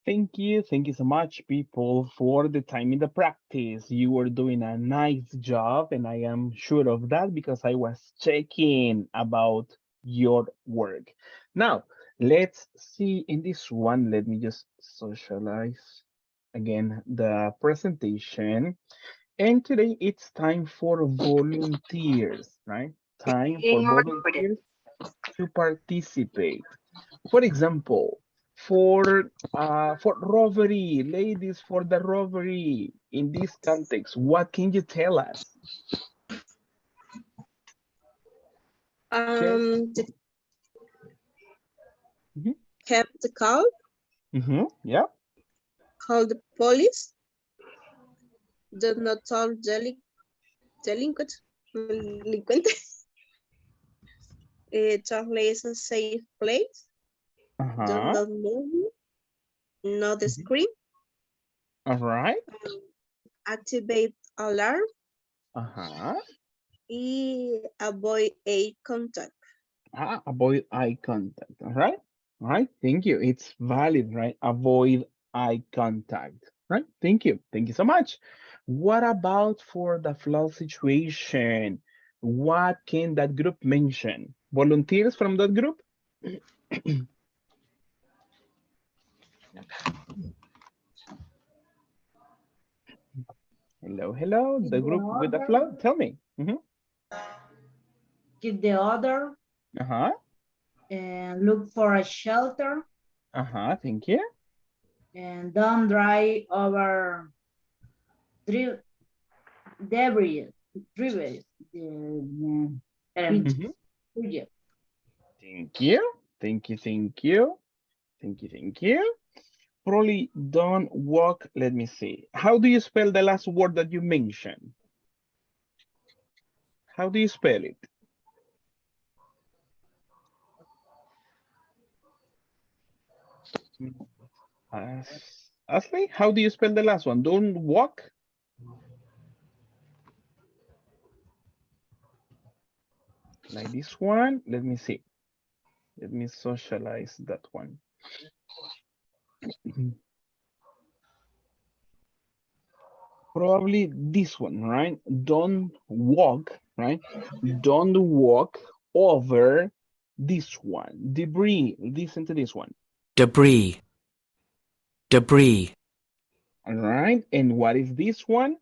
Speaker 1: Thank you. Thank you so much, people, for the time in the practice. You were doing a nice job, and I am sure of that because I was checking about your work. Now, let's see in this one. Let me just socialize again the presentation. And today it's time for volunteers, right? Time for volunteers to participate. For example, for robbery, ladies, for the robbery in this context, what can you tell us?
Speaker 5: The,
Speaker 1: Mhm.
Speaker 5: have the call,
Speaker 1: Yeah.
Speaker 5: call the police, do not tell delinquent, place a safe place, do
Speaker 1: Uh-huh.
Speaker 5: not move, not
Speaker 1: Mhm.
Speaker 5: scream,
Speaker 1: All right.
Speaker 5: activate alarm,
Speaker 1: Uh-huh.
Speaker 5: avoid eye contact.
Speaker 1: Avoid eye contact. All right. All right. Thank you. It's valid, right? Avoid eye contact. Right. Thank you. Thank you so much. What about for the flood situation? What can that group mention? Volunteers from that group? Hello, hello. The group with the flood. Tell me.
Speaker 10: Keep the order
Speaker 1: Uh-huh.
Speaker 10: and look for a shelter
Speaker 1: Uh-huh. Thank you.
Speaker 10: and don't drive over debris. Debris.
Speaker 1: Mhm. Thank you. Thank you. Thank you. Thank you. Thank you. Probably don't walk. Let me see. How do you spell the last word that you mentioned? How do you spell it? Ashley, how do you spell the last one? Don't walk? Like this one? Let me see. Let me socialize that one. Probably this one, right? Don't walk, right? Don't walk over this one. Debris. Listen to this one.
Speaker 11: Debris. Debris.
Speaker 1: All right. And what is this one?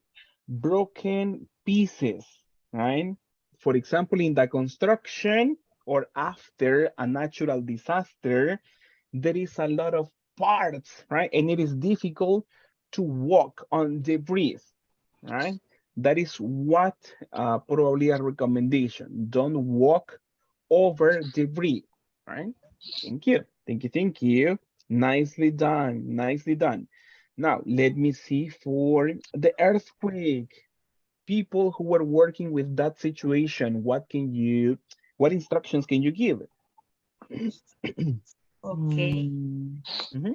Speaker 1: Broken pieces, right? For example, in the construction or after a natural disaster, there is a lot of parts, right? And it is difficult to walk on debris, right? That is what probably a recommendation. Don't walk over debris, right? Thank you. Thank you. Thank you. Nicely done. Nicely done. Now, let me see for the earthquake. People who were working with that situation, what instructions can you give?
Speaker 7: Okay.
Speaker 1: Mhm.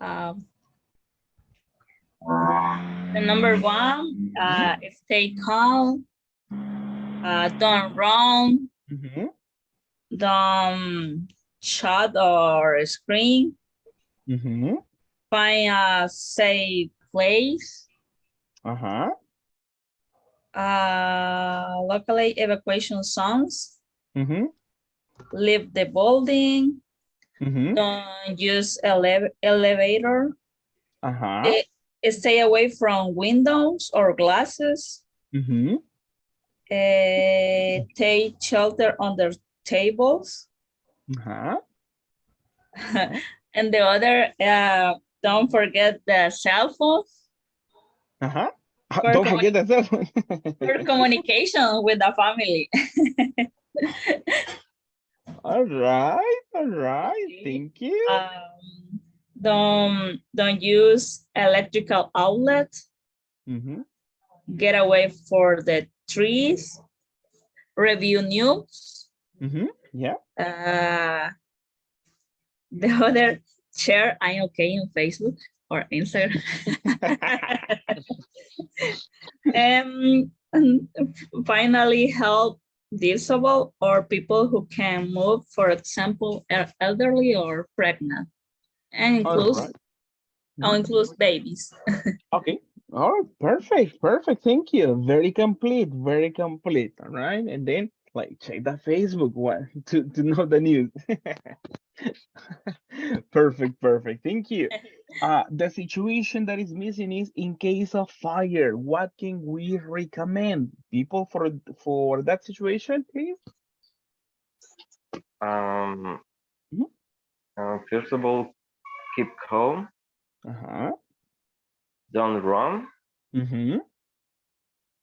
Speaker 7: Um, the number one, stay calm. Don't run.
Speaker 1: Mhm.
Speaker 7: Don't shout or scream.
Speaker 1: Mhm.
Speaker 7: Find a safe place.
Speaker 1: Uh-huh.
Speaker 7: Locally evacuation zones.
Speaker 1: Mhm.
Speaker 7: Leave the building.
Speaker 1: Mhm.
Speaker 7: Don't use elevator.
Speaker 1: Uh-huh.
Speaker 7: Stay away from windows or glasses.
Speaker 1: Mhm.
Speaker 7: Take shelter under tables.
Speaker 1: Uh-huh.
Speaker 7: And the other, don't forget the cell phone
Speaker 1: Uh-huh.
Speaker 7: for,
Speaker 1: Don't forget the cell phone.
Speaker 7: for communication with the family.
Speaker 1: All right. All right. Thank you.
Speaker 7: Don't use electrical outlet.
Speaker 1: Mhm.
Speaker 7: Get away for the trees. Review news.
Speaker 1: Mhm. Yeah.
Speaker 7: The other, share I'm okay in Facebook or Instagram. And finally, help disabled or people who can move, for example, elderly or pregnant. And
Speaker 1: All
Speaker 7: includes,
Speaker 1: right.
Speaker 7: includes babies.
Speaker 1: Okay. All right. Perfect. Perfect. Thank you. Very complete. Very complete. All right. And then like check the Facebook one to know the news. Perfect. Perfect. Thank you. The situation that is missing is in case of fire. What can we recommend people for that situation, please?
Speaker 8: Um,
Speaker 1: Mhm.
Speaker 8: First of all, keep calm.
Speaker 1: Uh-huh.
Speaker 8: Don't run.
Speaker 1: Mm-hmm.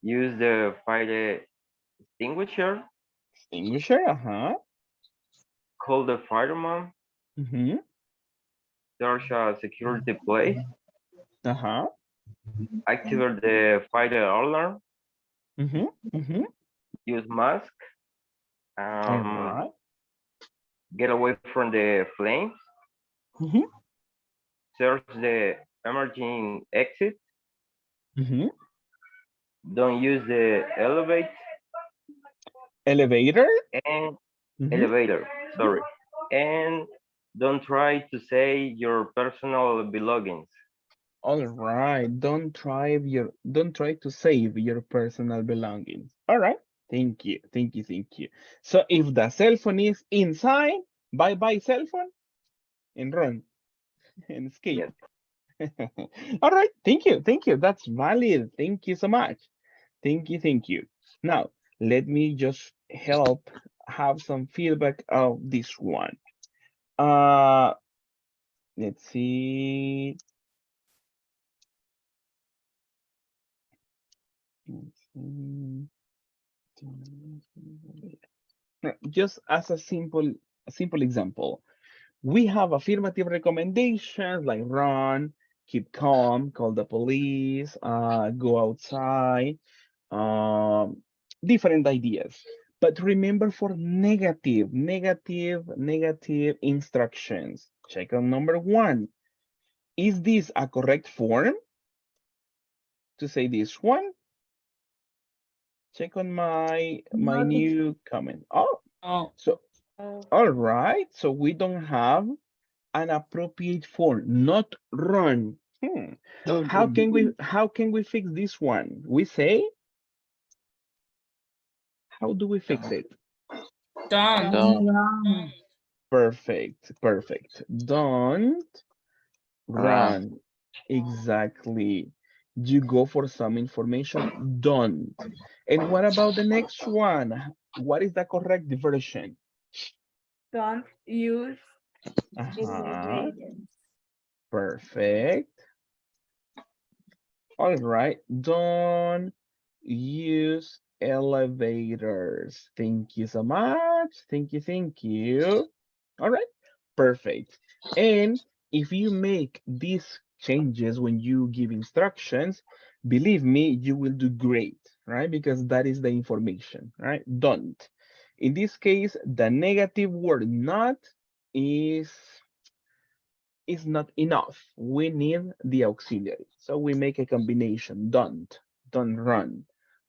Speaker 8: Use the fire extinguisher.
Speaker 1: Extinguisher. Uh-huh.
Speaker 8: Call the fireman.
Speaker 1: Mm-hmm.
Speaker 8: Search a security place.
Speaker 1: Uh-huh.
Speaker 8: Activate the fire alarm.
Speaker 1: Mm-hmm. Mm-hmm.
Speaker 8: Use mask.
Speaker 1: All
Speaker 8: Um,
Speaker 1: right.
Speaker 8: get away from the flames.
Speaker 1: Mm-hmm.
Speaker 8: Search the emerging exit.
Speaker 1: Mm-hmm.
Speaker 8: Don't use the
Speaker 1: Elevator.
Speaker 8: and
Speaker 1: Mm-hmm.
Speaker 8: elevator. Sorry, and don't try to say your personal belongings.
Speaker 1: All right. Don't try to save your personal belongings. All right. Thank you. Thank you. Thank you. So if the cell phone is inside, bye-bye cell phone and run and escape.
Speaker 8: Yes.
Speaker 1: All right. Thank you. Thank you. That's valid. Thank you so much. Thank you. Thank you. Now, let me just help have some feedback of this one. Uh, let's see. Just as a simple example, we have affirmative recommendations like run, keep calm, call the police, go outside, um, different ideas. But remember for negative instructions. Check on number one. Is this a correct form to say this one? Check on my
Speaker 10: Not if
Speaker 1: new comment. Oh,
Speaker 7: Oh,
Speaker 1: so all right. So we don't have an appropriate form, not run.
Speaker 9: Don't
Speaker 1: How can we fix this one? We say, how do we fix it?
Speaker 7: don't.
Speaker 2: Don't
Speaker 10: run.
Speaker 1: Perfect, perfect. Don't
Speaker 2: run.
Speaker 1: run. Exactly. You go for some information, don't. And what about the next one? What is the correct version?
Speaker 4: Don't use
Speaker 1: Uh-huh. Perfect. All right. Don't use elevators. Thank you so much. Thank you. Thank you. All right. Perfect. And if you make these changes when you give instructions, believe me, you will do great, right? Because that is the information, right? Don't. In this case, the negative word not is not enough. We need the auxiliary. So we make a combination. Don't run,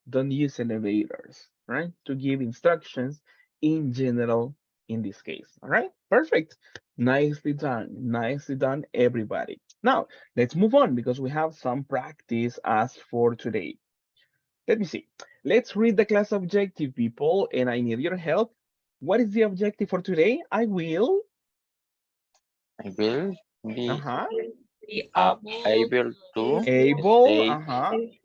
Speaker 1: don't use elevators, right? To give instructions in general in this case. All right, perfect. Nicely done, everybody. Now, let's move on because we have some practice as for today. Let me see. Let's read the class objective, people, and I need your help. What is the objective for today? I will.
Speaker 2: I will be
Speaker 1: Uh-huh.
Speaker 7: Be
Speaker 2: able to
Speaker 1: Able,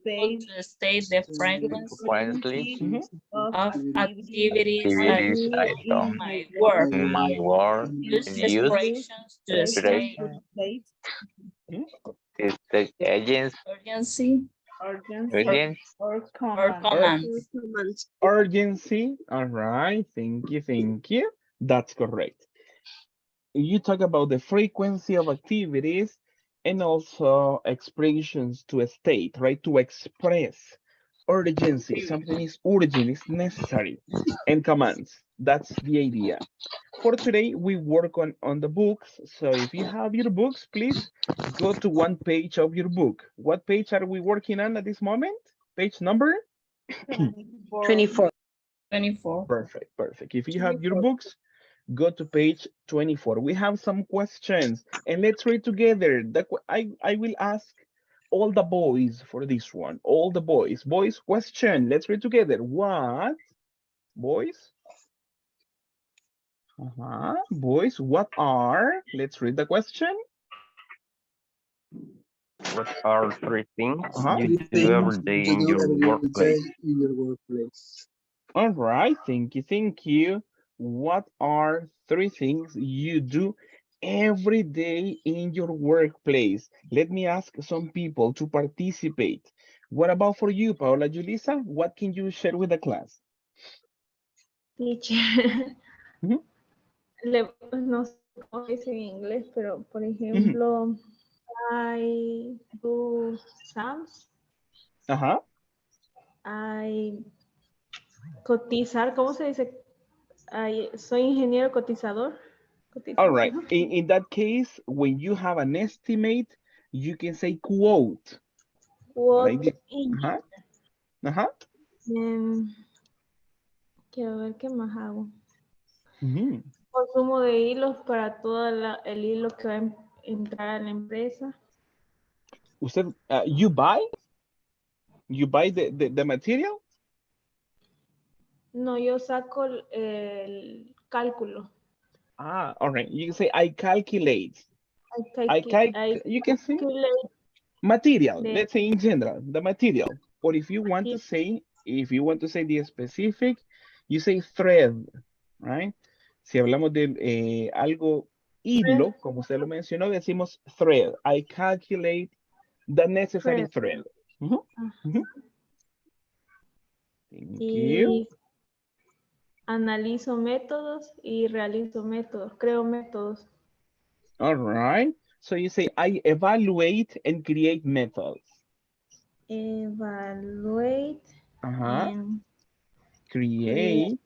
Speaker 2: state
Speaker 7: to state the
Speaker 2: frequently
Speaker 7: frequency
Speaker 1: Mhm.
Speaker 7: of activities I
Speaker 2: activities
Speaker 7: do
Speaker 2: I
Speaker 7: in
Speaker 2: done
Speaker 7: my work.
Speaker 2: in my work
Speaker 7: Use
Speaker 2: and use
Speaker 7: expressions to
Speaker 2: today
Speaker 7: state
Speaker 2: to take agents
Speaker 7: urgency
Speaker 2: agents
Speaker 7: or
Speaker 1: Ur
Speaker 7: commands.
Speaker 1: urgency. All right. Thank you. That's correct. You talk about the frequency of activities and also expressions to state, right? To express urgency. Something is urgent, it's necessary. And commands. That's the idea. For today, we work on the books. So if you have your books, please go to one page of your book. What page are we working on at this moment? Page number?
Speaker 5: 24.
Speaker 7: 24.
Speaker 1: Perfect, perfect. If you have your books, go to page 24. We have some questions and let's read together. I will ask all the boys for this one. All the boys. Boys question. Let's read together. What? Boys? Boys, what are? Let's read the question.
Speaker 8: What are three things you
Speaker 9: Three
Speaker 8: do
Speaker 9: things
Speaker 8: every day
Speaker 9: you
Speaker 8: in
Speaker 9: do
Speaker 8: your
Speaker 9: every day
Speaker 8: workplace?
Speaker 9: in your workplace.
Speaker 1: All right, thank you, thank you. What are three things you do every day in your workplace? Let me ask some people to participate. What about for you, Paola Julissa? What can you share with the class?
Speaker 4: Teacher.
Speaker 1: Ujú.
Speaker 4: No sé cómo dice en inglés, pero por
Speaker 1: Ujú.
Speaker 4: ejemplo, I do sums,
Speaker 1: Ajá.
Speaker 4: I cotizar, ¿cómo se dice? Soy ingeniero cotizador.
Speaker 1: All right. In that case, when you have an estimate, you can say quote. Like this. Ajá. Ajá.
Speaker 4: Quiero ver qué más hago.
Speaker 1: Ujú.
Speaker 4: Consumo de hilos para todo el hilo que va a entrar a la empresa.
Speaker 1: Usted, you buy? You buy the material?
Speaker 4: No, yo saco el cálculo.
Speaker 1: All right. You can say I calculate. You can say material.
Speaker 4: de-
Speaker 1: Let's say in general, the material. Or if you want to say, the specific, you say thread, right? Si hablamos de algo hilo, como usted lo mencionó, decimos thread. I calculate the necessary thread. Ujú, ujú. Thank you.
Speaker 4: Y analizo métodos y realizo métodos, creo métodos.
Speaker 1: All right. So you say I evaluate and create methods.
Speaker 4: Evaluate and
Speaker 1: Create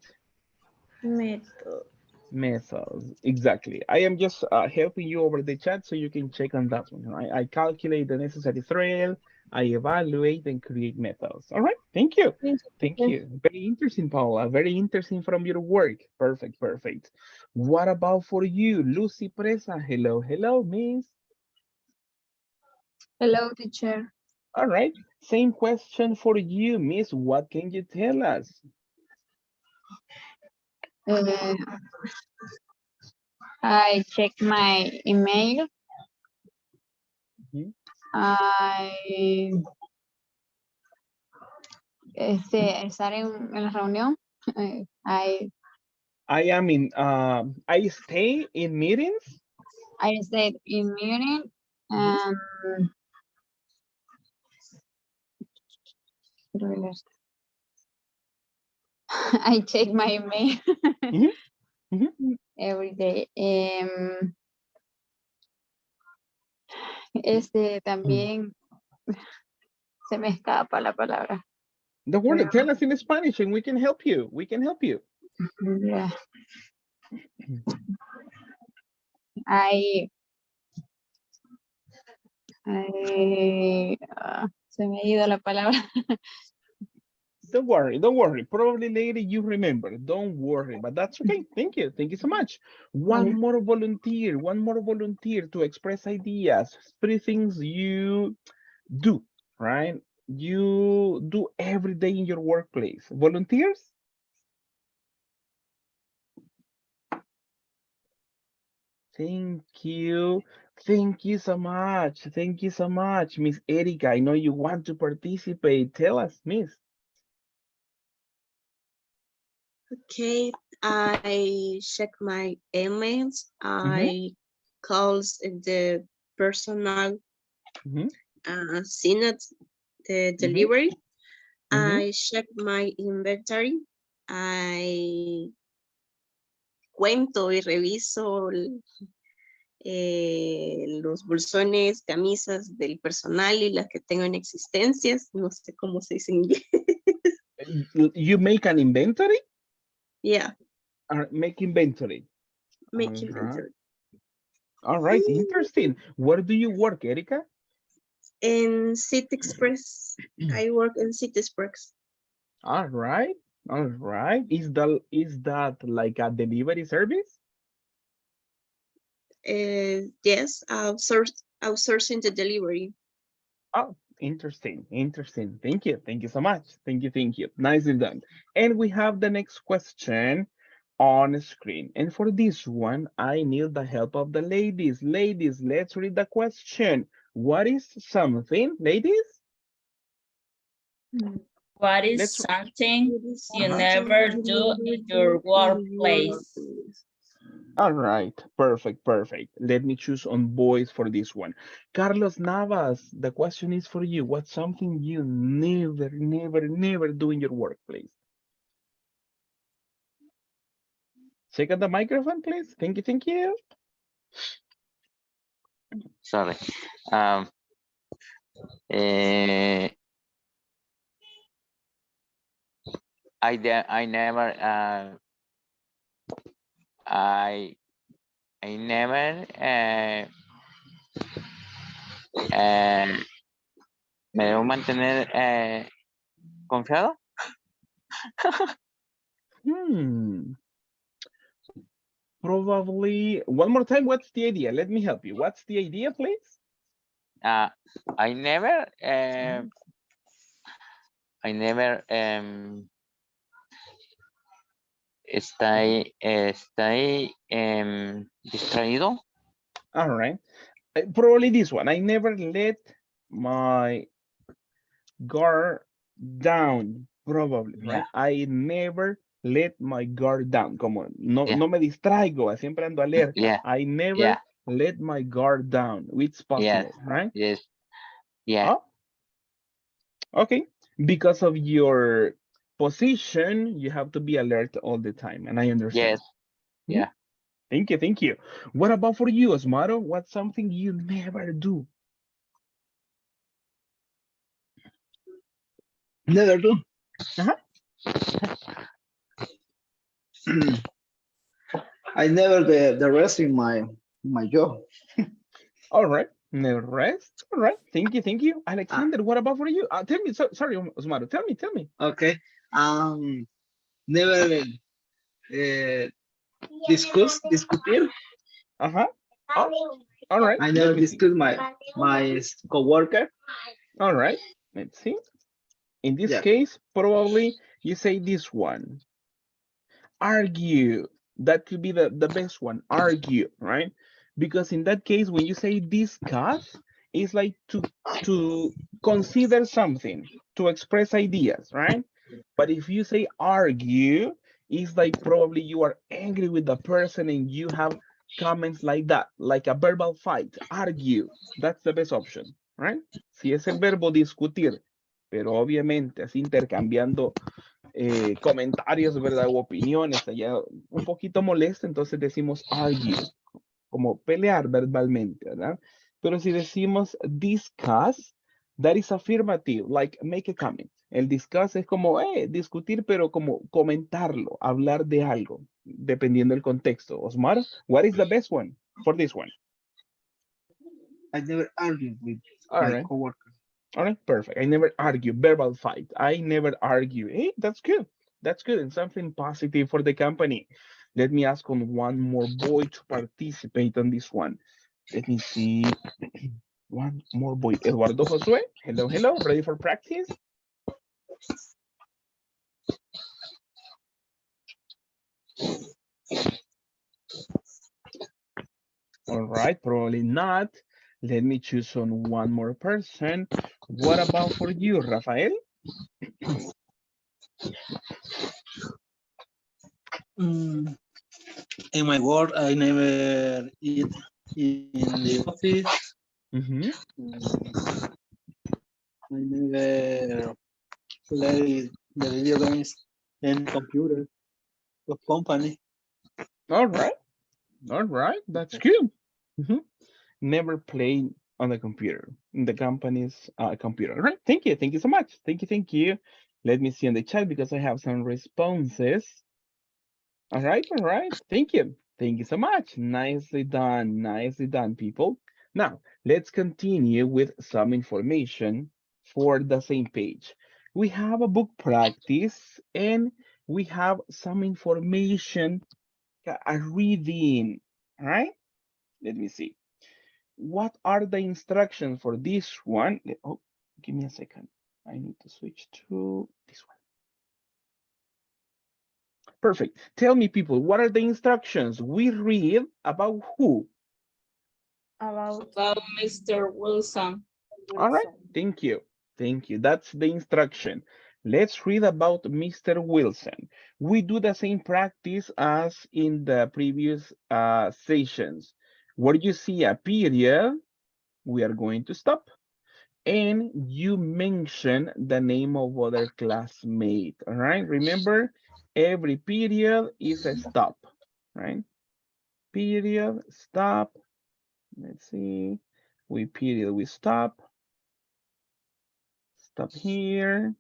Speaker 4: method.
Speaker 1: methods. Exactly. I am just helping you over the chat so you can check on that one. Right? I calculate the necessary thread. I evaluate and create methods. All right. Thank you. Thank you. Very interesting, Paula. Very interesting from your work. Perfect. Perfect. What about for you, Lucy Presa? Hello. Hello, Miss.
Speaker 12: Hello, teacher.
Speaker 1: All right. Same question for you, Miss. What can you tell us?
Speaker 12: I check my email. I estar en la reunión. I
Speaker 1: am in. I stay in meetings.
Speaker 12: I stayed in meeting and I check my email every day. También se me escapa la palabra.
Speaker 1: Don't worry, tell us in Spanish and we can help you. We can help you.
Speaker 12: Yeah. Se me ha ido la palabra.
Speaker 1: Don't worry, don't worry. Probably later you remember. Don't worry, but that's okay. Thank you. Thank you so much. One more volunteer to express ideas. Three things you do, right? You do every day in your workplace. Volunteers? Thank you. Thank you so much. Thank you so much, Miss Erica. I know you want to participate. Tell us, Miss.
Speaker 5: Okay, I check my emails. I calls the personal seen it, the delivery. I check my inventory. I cuento y reviso los bolsones, camisas del personal y las que tengo en existencias. No sé cómo se dice en inglés.
Speaker 1: You make an inventory?
Speaker 5: Yeah.
Speaker 1: Make inventory.
Speaker 5: Make inventory.
Speaker 1: All right, interesting. Where do you work, Erica?
Speaker 5: In City Express. I work in City Express.
Speaker 1: All right, all right. Is that like a delivery service?
Speaker 5: Yes, outsourcing the delivery.
Speaker 1: Oh, interesting, interesting. Thank you. Thank you so much. Thank you, thank you. Nicely done. And we have the next question on screen. And for this one, I need the help of the ladies. Ladies, let's read the question. What is something, ladies?
Speaker 7: What is
Speaker 1: Let's
Speaker 7: something you
Speaker 1: Uh-huh.
Speaker 7: never do in your workplace?
Speaker 1: All right, perfect, perfect. Let me choose on boys for this one. Carlos Navas, the question is for you. What's something you never, never, never do in your workplace? Check out the microphone, please. Thank you, thank you.
Speaker 2: Sorry. Um, eh, I never I never me debo mantener confiado.
Speaker 1: Probably one more time. What's the idea? Let me help you. What's the idea, please?
Speaker 2: I never estoy distraído.
Speaker 1: All right. Probably this one. I never let my guard down. Probably, right?
Speaker 2: Yeah.
Speaker 1: I never let my guard down. Como no,
Speaker 2: Yeah.
Speaker 1: no me distraigo, siempre ando alerta.
Speaker 2: Yeah.
Speaker 1: I never
Speaker 2: Yeah.
Speaker 1: let my guard down. It's possible,
Speaker 2: Yes.
Speaker 1: right?
Speaker 2: Yes. Yeah.
Speaker 1: Oh, okay. Because of your position, you have to be alert all the time, and I understand.
Speaker 2: Yes. Yeah.
Speaker 1: Thank you, thank you. What about for you, Osmaro? What's something you never do?
Speaker 9: Never do.
Speaker 1: Uh-huh.
Speaker 9: I never the rest in my job.
Speaker 1: All right. Never rest. All right. Thank you, thank you. Alexander, what about for you? Tell me, sorry, Osmaro, tell me.
Speaker 9: Okay. Never discutir.
Speaker 1: Uh-huh. Oh, all right.
Speaker 9: I
Speaker 1: Let
Speaker 9: never
Speaker 1: me see.
Speaker 9: discuss my coworker.
Speaker 1: All right. Let's see. In this
Speaker 9: Yeah.
Speaker 1: case, probably you say this one. Argue. That could be the best one. Argue, right? Because in that case, when you say discuss, it's like to consider something, to express ideas, right? But if you say argue, it's like probably you are angry with the person and you have comments like that, like a verbal fight. Argue. That's the best option, right? Si es el verbo discutir, pero obviamente así intercambiando comentarios, ¿verdad? O opiniones, allá un poquito molesta, entonces decimos argue, como pelear verbalmente, ¿verdad? Pero si decimos discuss, that is affirmative, like make a comment. El discuss es como discutir, pero como comentarlo, hablar de algo, dependiendo del contexto. Osmar, what is the best one for this one?
Speaker 9: I never argue with
Speaker 1: All
Speaker 9: my
Speaker 1: right.
Speaker 9: coworker.
Speaker 1: All right, perfect. I never argue, verbal fight. I never argue. Hey, that's good. That's good and something positive for the company. Let me ask on one more boy to participate on this one. Let me see. One more boy. Eduardo Josue. Hello, hello. Ready for practice? All right, probably not. Let me choose on one more person. What about for you, Rafael?
Speaker 13: In my work, I never eat in the office.
Speaker 1: Mm-hmm.
Speaker 13: I never play the video games in computer of company.
Speaker 1: All right. All right. That's good. Mm-hmm. Never played on the computer, in the company's computer. All right. Thank you. Thank you so much. Thank you. Thank you. Let me see in the chat because I have some responses. All right. All right. Thank you. Thank you so much. Nicely done. Nicely done, people. Now, let's continue with some information for the same page. We have a book practice and we have some information, a reading. All right. Let me see. What are the instructions for this one? Oh, give me a second. I need to switch to this one. Perfect. Tell me, people, what are the instructions? We read about who?
Speaker 4: About
Speaker 7: Mr. Wilson.
Speaker 1: All right, thank you. Thank you. That's the instruction. Let's read about Mr. Wilson. We do the same practice as in the previous sessions. Where you see a period, we are going to stop. And you mention the name of other classmate, all right? Remember, every period is a stop, right? Period, stop. Let's see. We period, we stop. Stop here.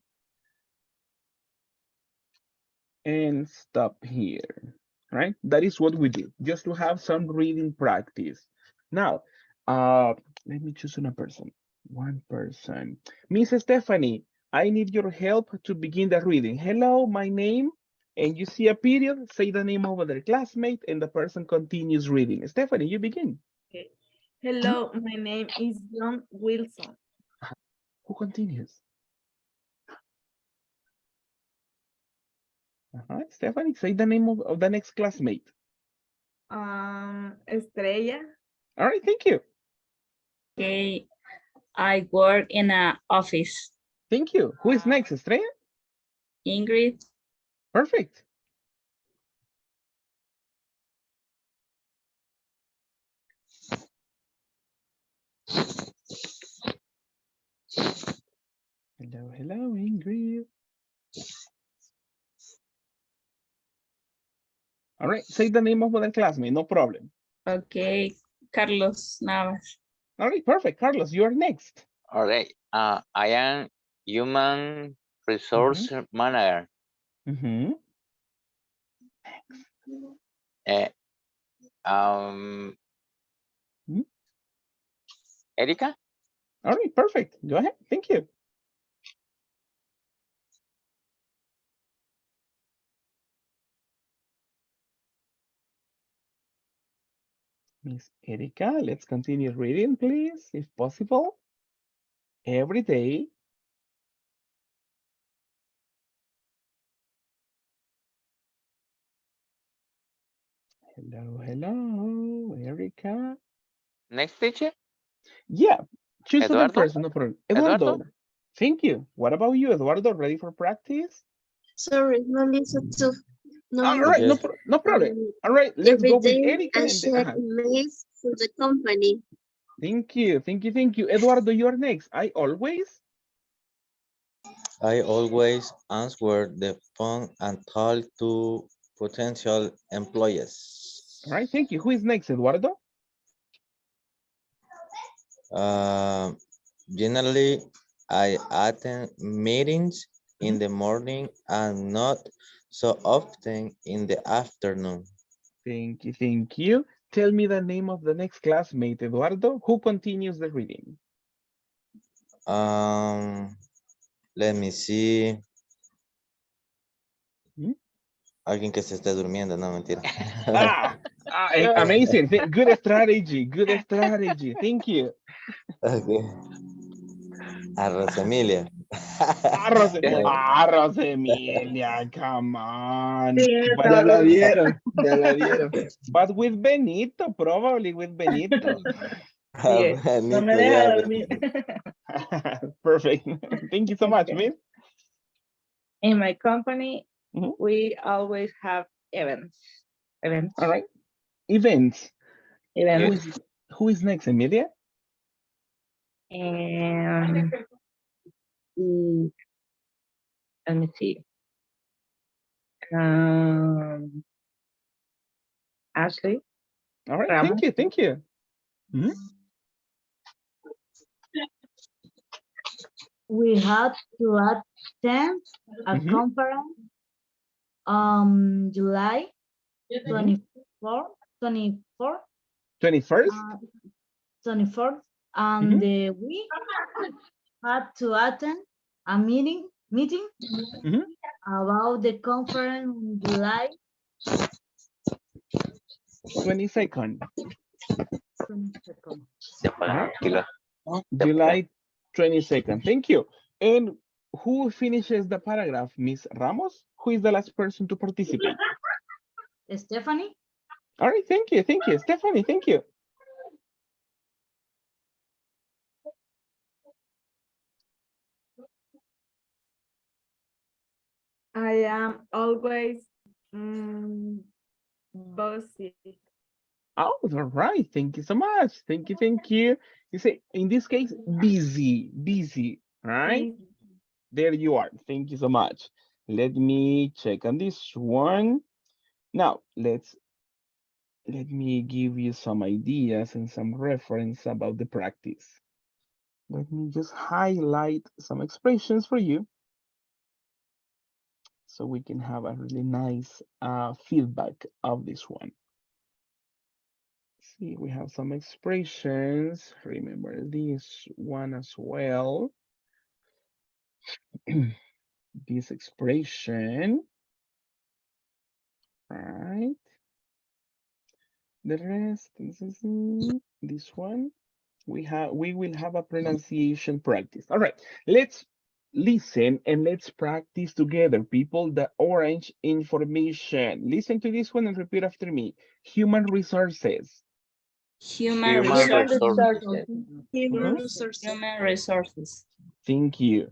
Speaker 1: And stop here, right? That is what we did, just to have some reading practice. Now, let me choose one person. One person. Miss Stephanie, I need your help to begin the reading. Hello, my name. And you see a period, say the name of their classmate, and the person continues reading. Stephanie, you begin.
Speaker 4: Okay. Hello, my name is John Wilson.
Speaker 1: Who continues? Stephanie, say the name of the next classmate.
Speaker 4: Estrella.
Speaker 1: All right, thank you.
Speaker 7: Okay, I work in an office.
Speaker 1: Thank you. Who is next, Estrella?
Speaker 7: Ingrid.
Speaker 1: Perfect. Hello, hello, Ingrid. All right, say the name of the classmate, no problem.
Speaker 7: Okay, Carlos Navas.
Speaker 1: All right, perfect. Carlos, you are next.
Speaker 2: All right. I am human resource manager. Erika?
Speaker 1: All right, perfect. Go ahead. Thank you. Miss Erika, let's continue reading, please, if possible. Every day. Hello, hello, Erika.
Speaker 2: Next teacher?
Speaker 1: Yeah, choose another
Speaker 2: Eduardo?
Speaker 1: person, no problem. Eduardo, thank you. What about you, Eduardo? Ready for practice?
Speaker 5: Sorry, no listen to. No,
Speaker 1: All right, no problem. All right, let's
Speaker 5: every
Speaker 1: go with
Speaker 5: day
Speaker 1: Erika.
Speaker 5: I share emails for the company.
Speaker 1: Thank you, thank you, thank you. Eduardo, you are next. I always
Speaker 6: answer the phone and talk to potential employees.
Speaker 1: All right, thank you. Who is next, Eduardo?
Speaker 6: Generally, I attend meetings in the morning and not so often in the afternoon.
Speaker 1: Thank you, thank you. Tell me the name of the next classmate, Eduardo. Who continues the reading?
Speaker 6: Let me see. Alguien que se esté durmiendo, no, mentira.
Speaker 1: Amazing. Good strategy. Good strategy. Thank you.
Speaker 6: Okay. Emilia.
Speaker 1: Emilia, come on.
Speaker 9: Ya la dieron, ya la dieron.
Speaker 1: But with Benito, probably with Benito.
Speaker 10: No me deja dormir.
Speaker 1: Perfect. Thank you so much,
Speaker 3: Okay.
Speaker 1: Miss.
Speaker 3: In my company, we always have events.
Speaker 1: All right. Events.
Speaker 3: Events.
Speaker 1: Who is next, Emilia?
Speaker 3: And let me see. Ashley.
Speaker 1: All right.
Speaker 3: Ramos.
Speaker 1: Thank you. Thank you.
Speaker 10: We had to attend a conference July 24th, 24th, and we had to attend a meeting about the conference in July
Speaker 1: 22nd.
Speaker 3: 22nd.
Speaker 2: Se apagaron aquí los-
Speaker 1: July 22nd. Thank you. And who finishes the paragraph? Miss Ramos? Who is the last person to participate?
Speaker 10: Stephanie?
Speaker 1: All right, thank you. Thank you. Stephanie, thank you.
Speaker 4: I am always busy.
Speaker 1: Oh, all right. Thank you so much. Thank you. Thank you. You say, in this case, busy, busy. All right. There you are. Thank you so much. Let me check on this one. Now, let me give you some ideas and some reference about the practice. Let me just highlight some expressions for you so we can have a really nice feedback of this one. See, we have some expressions. Remember this one as well. This expression. All right. The rest, this one, we will have a pronunciation practice. All right, let's listen and let's practice together, people. The orange information. Listen to this one and repeat after me. Human resources.
Speaker 7: Human
Speaker 2: Human
Speaker 7: resources.
Speaker 5: Human resources.
Speaker 1: Thank you.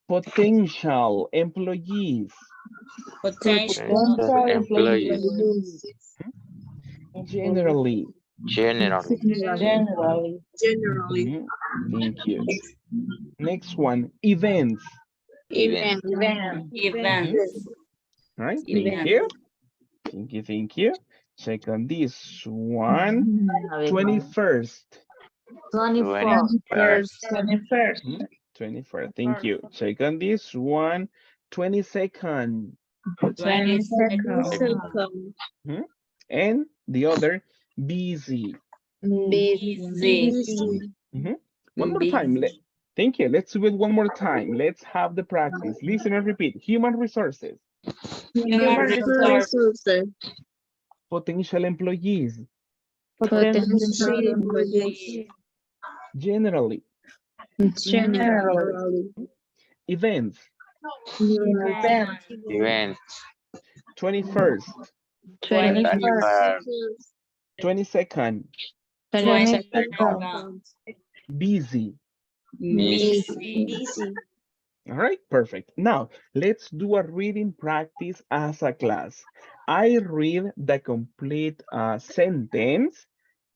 Speaker 1: Potential employees.
Speaker 7: Potential
Speaker 2: employees.
Speaker 1: Generally.
Speaker 2: Generally.
Speaker 5: Generally.
Speaker 1: Thank you. Next one, events.
Speaker 2: Event.
Speaker 7: Events.
Speaker 1: All right, thank you. Thank you, thank you. Check on this one. 21st.
Speaker 10: 21st.
Speaker 1: 21st, thank you. Check on this one. 22nd.
Speaker 7: 22nd.
Speaker 1: And the other, busy.
Speaker 7: Busy.
Speaker 1: One more time. Thank you. Let's do it one more time. Let's have the practice. Listen and repeat. Human resources.
Speaker 7: Human resources.
Speaker 1: Potential employees.
Speaker 5: Potential employees.
Speaker 1: Generally. Events.
Speaker 2: Event.
Speaker 1: 21st.
Speaker 2: 21st.
Speaker 1: 22nd.
Speaker 7: 22nd.
Speaker 1: Busy.
Speaker 5: Busy.
Speaker 1: All right, perfect. Now, let's do a reading practice as a class. I read the complete sentence,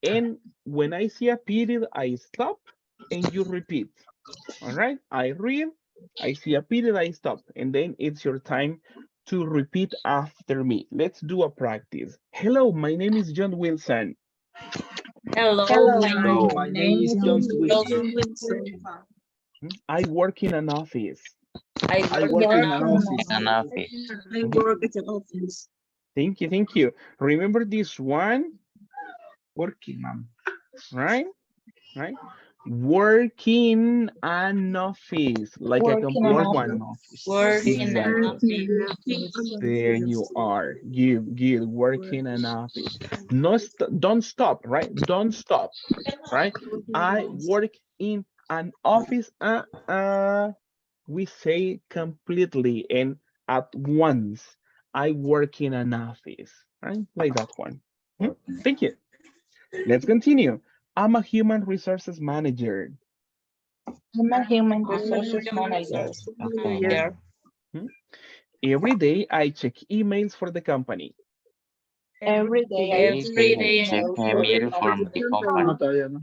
Speaker 1: and when I see a period, I stop, and you repeat. All right, I read, I see a period, I stop, and then it's your time to repeat after me. Let's do a practice. Hello, my name is John Wilson.
Speaker 7: Hello,
Speaker 9: My name is John Wilson.
Speaker 1: I work in an office.
Speaker 9: I work in an office.
Speaker 2: An office.
Speaker 5: I work at an office.
Speaker 1: Thank you, thank you. Remember this one,
Speaker 9: Working, ma'am.
Speaker 1: right? Right? Working an office, like a complete one.
Speaker 7: Working in an
Speaker 1: Exactly.
Speaker 7: office.
Speaker 1: There you are. Good. Working an office. No, don't stop, right? Don't stop, right? I work in an office. We say completely and at once. I work in an office, right? Like that one. Thank you. Let's continue. I'm a human resources manager.
Speaker 7: Manager.
Speaker 1: Every day I check emails for the company.
Speaker 7: Every day
Speaker 2: Check email from the company.
Speaker 9: No, todavía no.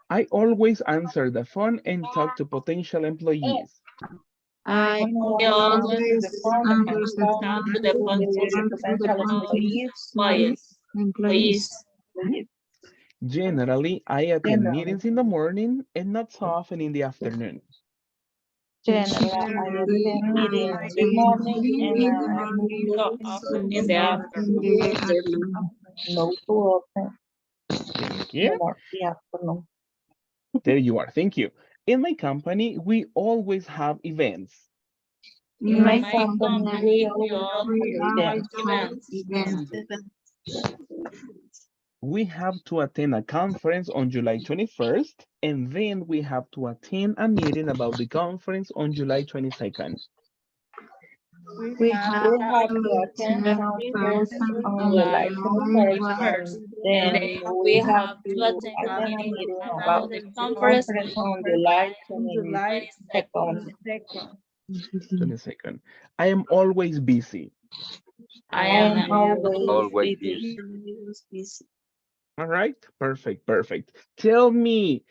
Speaker 1: I always answer the phone and talk to potential employees.
Speaker 5: I
Speaker 7: always
Speaker 5: understand
Speaker 7: to the employees.
Speaker 1: Generally, I attend meetings in the morning and not so often in the afternoon.
Speaker 7: In the afternoon.
Speaker 1: Thank you. There you are. Thank you. In my company, we always have events.
Speaker 7: In my company, we always have events.
Speaker 1: we have to attend a conference on July 21st, and then we have to attend a meeting about the conference on July 22nd.
Speaker 4: We have
Speaker 12: We have
Speaker 4: to
Speaker 12: to
Speaker 4: attend
Speaker 12: attend
Speaker 4: conference
Speaker 12: conference
Speaker 4: on
Speaker 12: on
Speaker 4: July
Speaker 12: July
Speaker 4: 21st,
Speaker 12: 1st.
Speaker 7: And
Speaker 4: and
Speaker 7: then
Speaker 4: we
Speaker 7: we
Speaker 4: have
Speaker 7: have to
Speaker 4: to
Speaker 7: attend a
Speaker 4: attend a
Speaker 7: meeting
Speaker 4: meeting
Speaker 7: about
Speaker 4: about
Speaker 7: the
Speaker 4: the
Speaker 7: conference
Speaker 4: conference
Speaker 7: on
Speaker 4: on
Speaker 7: July
Speaker 4: July 22nd.
Speaker 1: 22nd. I am always busy.
Speaker 7: I
Speaker 4: I
Speaker 7: am
Speaker 4: am always
Speaker 2: Always
Speaker 4: busy.
Speaker 2: busy.
Speaker 1: All right, perfect, perfect. Tell me,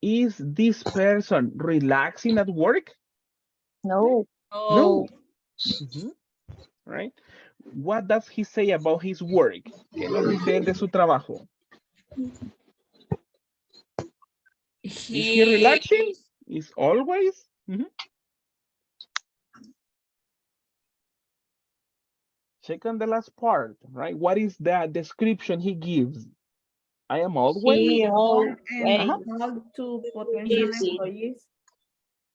Speaker 1: is this person relaxing at work?
Speaker 4: No.
Speaker 1: No.
Speaker 7: Oh,
Speaker 1: Mhm. Right. What does he say about his work? ¿Qué nos dice él de su trabajo? Is he relaxing?
Speaker 7: he
Speaker 1: Is always? Mhm. Check on the last part, right? What is the description he gives? I am always.
Speaker 4: He always
Speaker 10: to potential
Speaker 4: busy.
Speaker 10: employees.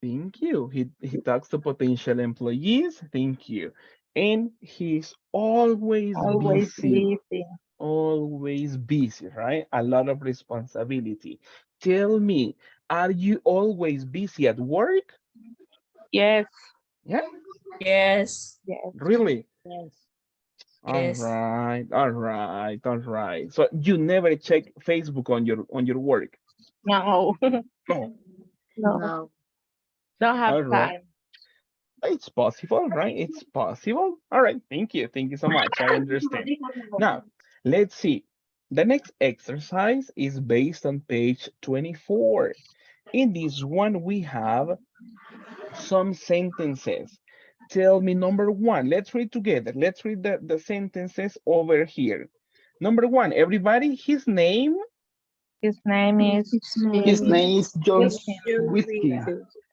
Speaker 1: Thank you. He talks to potential employees. Thank you. And he's always
Speaker 4: Always
Speaker 1: busy.
Speaker 4: busy.
Speaker 1: Always busy, right? A lot of responsibility. Tell me, are you always busy at work?
Speaker 4: Yes.
Speaker 1: Yeah,
Speaker 7: yes,
Speaker 4: Yes.
Speaker 1: really?
Speaker 4: Yes.
Speaker 1: All
Speaker 7: yes.
Speaker 1: right, all right, all right. So you never check Facebook on your work?
Speaker 4: No.
Speaker 1: No.
Speaker 4: No. Don't have
Speaker 1: All right.
Speaker 4: time.
Speaker 1: It's possible, right? It's possible. All right. Thank you. Thank you so much. I understand. Now, let's see. The next exercise is based on page 24. In this one, we have some sentences. Tell me number one. Let's read together. Let's read the sentences over here. Number one, everybody, his name.
Speaker 4: His name is
Speaker 9: His name is John
Speaker 4: Wilson.
Speaker 9: Whiskey.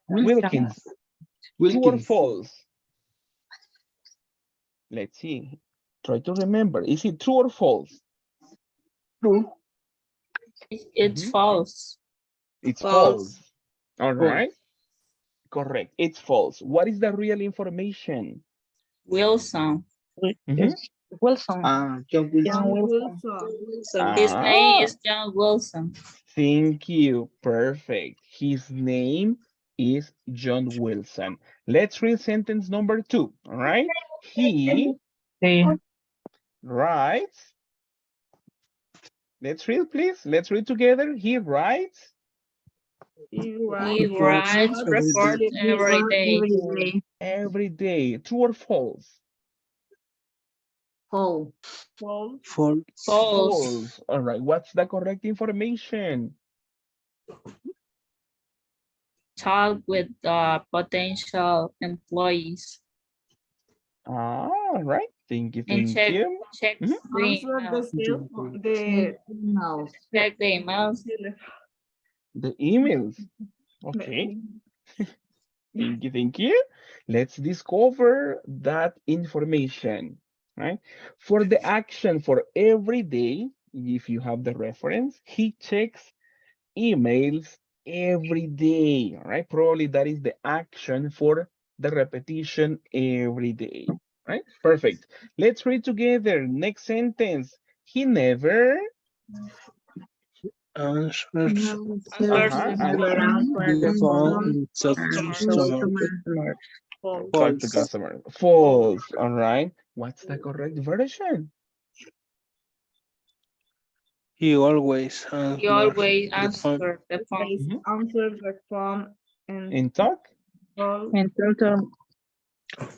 Speaker 1: Wilkins. True or
Speaker 9: Wilkins.
Speaker 1: false? Let's see. Try to remember. Is it true or false?
Speaker 9: True.
Speaker 7: It's
Speaker 1: Mhm.
Speaker 7: false.
Speaker 1: It's
Speaker 5: False.
Speaker 1: false. All
Speaker 9: False.
Speaker 1: right. Correct. It's false. What is the real information?
Speaker 7: Wilson.
Speaker 1: Mhm.
Speaker 4: Wilson.
Speaker 9: John Wilson.
Speaker 4: John Wilson.
Speaker 7: His name
Speaker 1: Ah,
Speaker 7: is John Wilson.
Speaker 1: thank you. Perfect. His name is John Wilson. Let's read sentence number two. All right. He
Speaker 4: Sí.
Speaker 1: writes. Let's read, please. Let's read together. He writes.
Speaker 7: He
Speaker 13: Reports
Speaker 7: writes
Speaker 13: every
Speaker 7: report
Speaker 13: day.
Speaker 7: every day.
Speaker 1: Every day. True or false?
Speaker 10: False.
Speaker 13: False.
Speaker 7: False.
Speaker 1: False. All right. What's the correct information?
Speaker 7: Talk with potential employees.
Speaker 1: All right. Thank you.
Speaker 7: And
Speaker 1: Thank you.
Speaker 7: check
Speaker 1: Mhm.
Speaker 7: the
Speaker 10: Answer the emails.
Speaker 7: check the emails.
Speaker 1: The emails. Okay. Thank you. Thank you. Let's discover that information, right? For the action for every day, if you have the reference, he checks emails every day, all right? Probably that is the action for the repetition every day, right? Perfect. Let's read together. Next sentence. He never
Speaker 13: Answers
Speaker 7: Answers
Speaker 13: the phone and talk to customer.
Speaker 1: talk to
Speaker 13: False.
Speaker 1: customer. False, all right? What's the correct version?
Speaker 13: He always
Speaker 7: He
Speaker 13: answers
Speaker 7: always
Speaker 13: the phone.
Speaker 7: answers the phone.
Speaker 1: Mhm.
Speaker 10: Answer the phone and
Speaker 1: In talk
Speaker 10: call
Speaker 4: And total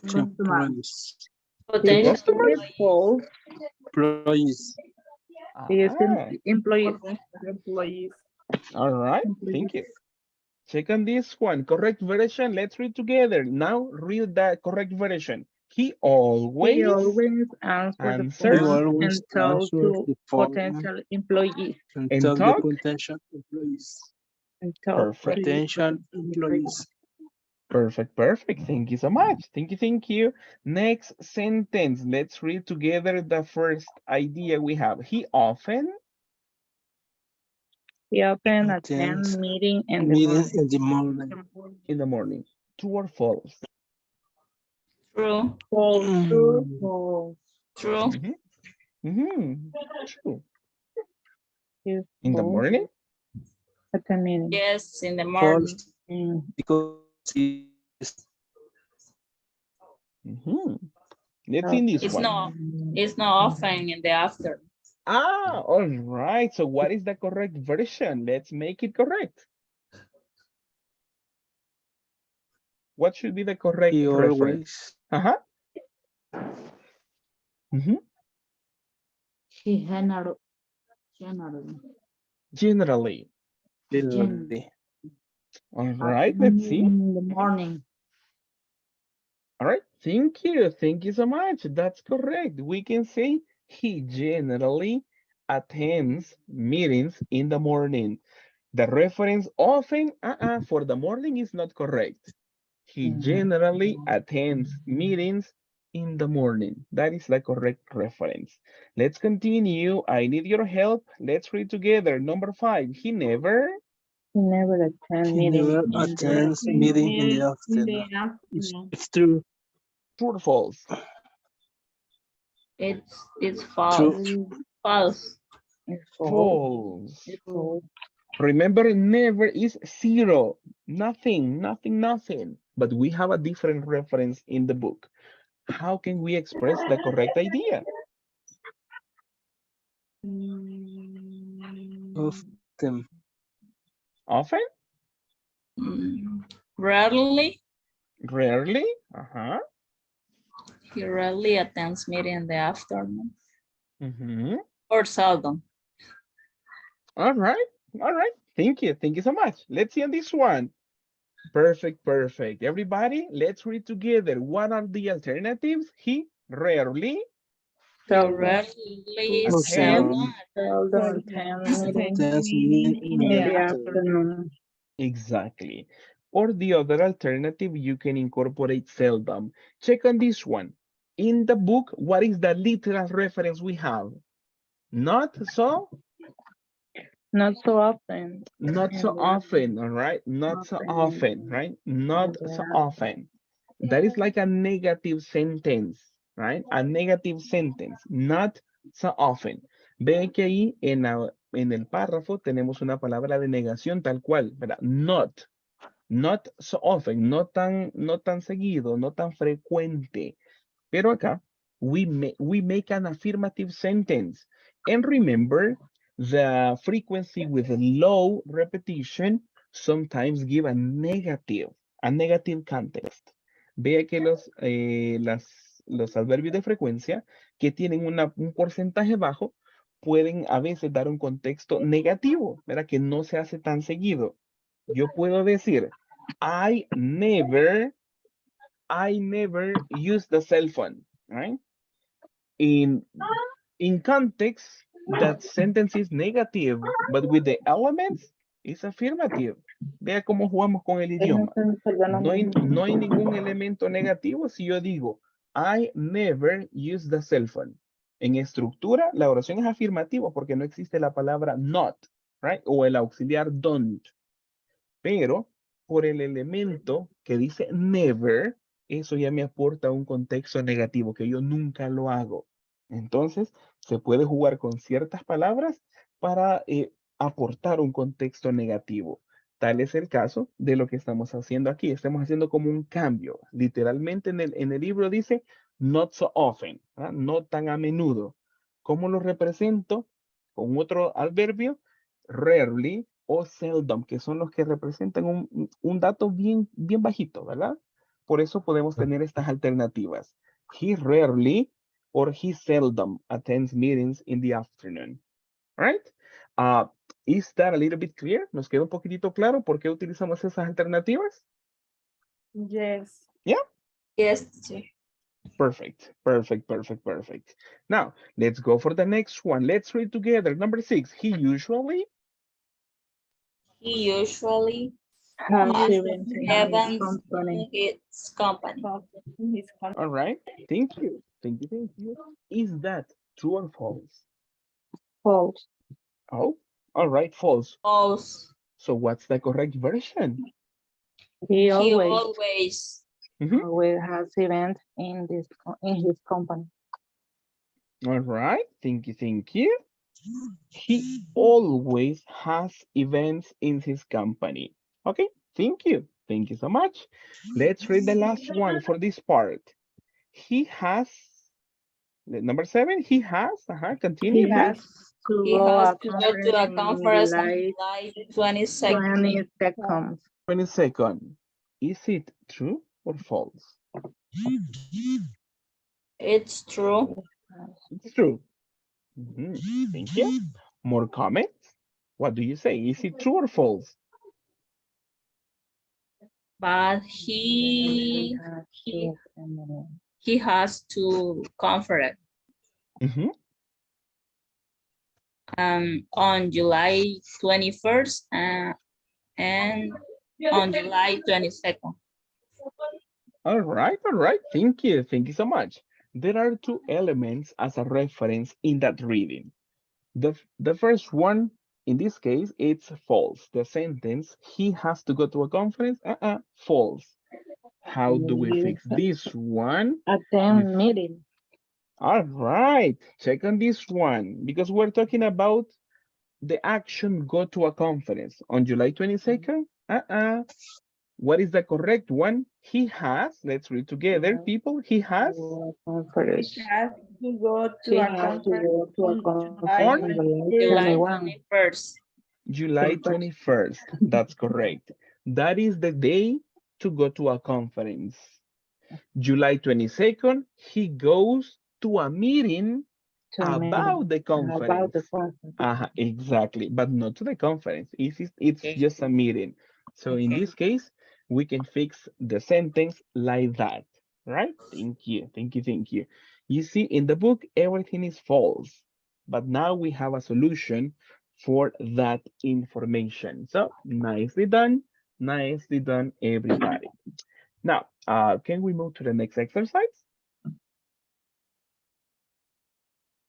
Speaker 13: To employees.
Speaker 1: to
Speaker 7: Potential
Speaker 1: customers?
Speaker 4: false.
Speaker 13: Employees.
Speaker 4: He is
Speaker 1: Ah,
Speaker 4: employees.
Speaker 10: employees.
Speaker 1: all right. Thank you. Check on this one. Correct version. Let's read together. Now read the correct version. He
Speaker 4: He
Speaker 1: always
Speaker 4: always answers the
Speaker 1: answers
Speaker 13: He
Speaker 4: phone
Speaker 13: always
Speaker 4: and talk
Speaker 13: answers
Speaker 4: to
Speaker 13: the phone
Speaker 4: potential employees.
Speaker 13: and
Speaker 1: and
Speaker 13: talk the
Speaker 1: talk.
Speaker 13: potential employees.
Speaker 4: And talk
Speaker 1: Perfect.
Speaker 13: Potential employees.
Speaker 1: Perfect. Perfect. Thank you so much. Thank you. Thank you. Next sentence. Let's read together the first idea we have. He often
Speaker 4: He often
Speaker 13: Attends
Speaker 4: attend meeting in the
Speaker 13: meetings
Speaker 4: morning.
Speaker 13: in the morning.
Speaker 1: in the morning. True or false?
Speaker 7: True.
Speaker 4: False.
Speaker 13: Mm,
Speaker 7: True.
Speaker 1: Mhm. Mhm. True. In the morning?
Speaker 3: Attend meeting.
Speaker 7: Yes, in the morning.
Speaker 13: False. Because it's
Speaker 1: Let's see this
Speaker 7: It's
Speaker 1: one.
Speaker 7: not often in the afternoon.
Speaker 1: Ah, all right. So what is the correct version? Let's make it correct. What should be the correct
Speaker 13: he
Speaker 1: reference?
Speaker 13: always.
Speaker 3: He generally.
Speaker 1: Generally.
Speaker 13: Generally.
Speaker 1: All right, let's see.
Speaker 3: In the morning.
Speaker 1: All right, thank you. Thank you so much. That's correct. We can say he generally attends meetings in the morning. The reference often for the morning is not correct. He generally attends meetings in the morning. That is the correct reference. Let's continue. I need your help. Let's read together. Number 5. He never.
Speaker 3: He never attend
Speaker 13: He
Speaker 3: meeting
Speaker 13: never
Speaker 3: in the
Speaker 13: attends
Speaker 10: In
Speaker 13: meeting in the
Speaker 10: the
Speaker 13: afternoon.
Speaker 10: afternoon.
Speaker 13: It's true.
Speaker 1: True or false?
Speaker 7: It's false.
Speaker 13: True.
Speaker 7: False.
Speaker 1: False.
Speaker 3: false.
Speaker 1: Remember, never is zero. Nothing, nothing, nothing. But we have a different reference in the book. How can we express the correct idea?
Speaker 13: Often.
Speaker 1: Often?
Speaker 7: Rarely.
Speaker 1: Rarely?
Speaker 7: He rarely attends meeting in the afternoon.
Speaker 1: Mm-hmm.
Speaker 7: Or seldom.
Speaker 1: All right. All right. Thank you. Thank you so much. Let's see on this one. Perfect. Perfect. Everybody, let's read together. What are the alternatives? He rarely
Speaker 7: He rarely
Speaker 1: attends
Speaker 7: seldom.
Speaker 3: Seldom attend meeting
Speaker 13: Attends meeting
Speaker 3: in the afternoon.
Speaker 1: Exactly. Or the other alternative, you can incorporate seldom. Check on this one. In the book, what is the literal reference we have? Not so?
Speaker 3: Not so often.
Speaker 1: Not so often, all right? Not so often, right? Not so often. That is like a negative sentence, right? A negative sentence, not so often. Ve que ahí en el párrafo tenemos una palabra de negación tal cual, ¿verdad? Not so often, no tan seguido, no tan frecuente. Pero acá, we make an affirmative sentence. And remember, the frequency with low repetition sometimes give a negative context. Vea que los adverbios de frecuencia que tienen un porcentaje bajo pueden a veces dar un contexto negativo, ¿verdad? Que no se hace tan seguido. Yo puedo decir, I never use the cell phone, right? In context, that sentence is negative, but with the elements, it's affirmative. Vea cómo jugamos con el idioma. No hay ningún elemento negativo si yo digo, I never use the cell phone. En estructura, la oración es afirmativa porque no existe la palabra not, right? O el auxiliar don't. Pero por el elemento que dice never, eso ya me aporta un contexto negativo, que yo nunca lo hago. Entonces, se puede jugar con ciertas palabras para aportar un contexto negativo. Tal es el caso de lo que estamos haciendo aquí. Estamos haciendo como un cambio. Literalmente en el libro dice not so often, ¿verdad? No tan a menudo. ¿Cómo lo represento? Con otro adverbio, rarely o seldom, que son los que representan un dato bien bajito, ¿verdad? Por eso podemos tener estas alternativas. He rarely or he seldom attends meetings in the afternoon. Right? Is that a little bit clear? ¿Nos queda un poquitito claro por qué utilizamos esas alternativas?
Speaker 10: Yes.
Speaker 1: Yeah?
Speaker 7: Yes.
Speaker 1: Perfect. Now, let's go for the next one. Let's read together. Number 6, he usually
Speaker 3: Have
Speaker 7: events
Speaker 3: company.
Speaker 7: in his company.
Speaker 1: All right. Thank you. Is that true or false?
Speaker 3: False.
Speaker 1: Oh, all right, false.
Speaker 7: False.
Speaker 1: So what's the correct version?
Speaker 3: He
Speaker 7: He
Speaker 3: always
Speaker 1: Mhm.
Speaker 3: has events in his company.
Speaker 1: All right. Thank you. He always has events in his company. Okay, thank you. Thank you so much. Let's read the last one for this part. He has, number 7, he has,
Speaker 3: He
Speaker 1: continue,
Speaker 3: has
Speaker 1: please.
Speaker 3: to
Speaker 7: He
Speaker 3: go
Speaker 7: has
Speaker 3: a
Speaker 7: to go to
Speaker 3: conference
Speaker 7: a
Speaker 3: in
Speaker 7: conference on
Speaker 3: July
Speaker 7: July 22nd.
Speaker 3: 22nd.
Speaker 1: 22nd. Is it true or false?
Speaker 7: It's true,
Speaker 1: It's true. Thank you. More comments? What do you say? Is it true or false?
Speaker 7: but he has to conference
Speaker 1: Mhm.
Speaker 7: on July 21st and on July 22nd.
Speaker 1: All right, all right. Thank you. Thank you so much. There are two elements as a reference in that reading. The first one, in this case, it's false. The sentence, he has to go to a conference, false. How do we
Speaker 3: You
Speaker 1: fix this one?
Speaker 3: attend meeting.
Speaker 1: All right, check on this one, because we're talking about the action go to a conference on July 22nd. What is the correct one? He has, let's read together, people. He has
Speaker 3: Conference.
Speaker 10: Has to go
Speaker 3: She
Speaker 10: to a
Speaker 3: has to
Speaker 10: conference
Speaker 3: go to a
Speaker 10: on
Speaker 3: conference
Speaker 10: July
Speaker 1: on
Speaker 3: on July
Speaker 10: 21st.
Speaker 7: July
Speaker 3: 21.
Speaker 7: 21st.
Speaker 1: July 21st. That's correct. That is the day to go to a conference. July 22nd, he goes to a meeting
Speaker 3: To
Speaker 1: about the
Speaker 3: about
Speaker 1: conference.
Speaker 3: the conference.
Speaker 1: Exactly, but not to the conference. It's
Speaker 7: Okay.
Speaker 1: just a meeting. So in
Speaker 7: Okay.
Speaker 1: this case, we can fix the sentence like that, right? Thank you, thank you, thank you. You see, in the book, everything is false, but now we have a solution for that information. So nicely done, everybody. Now, can we move to the next exercise?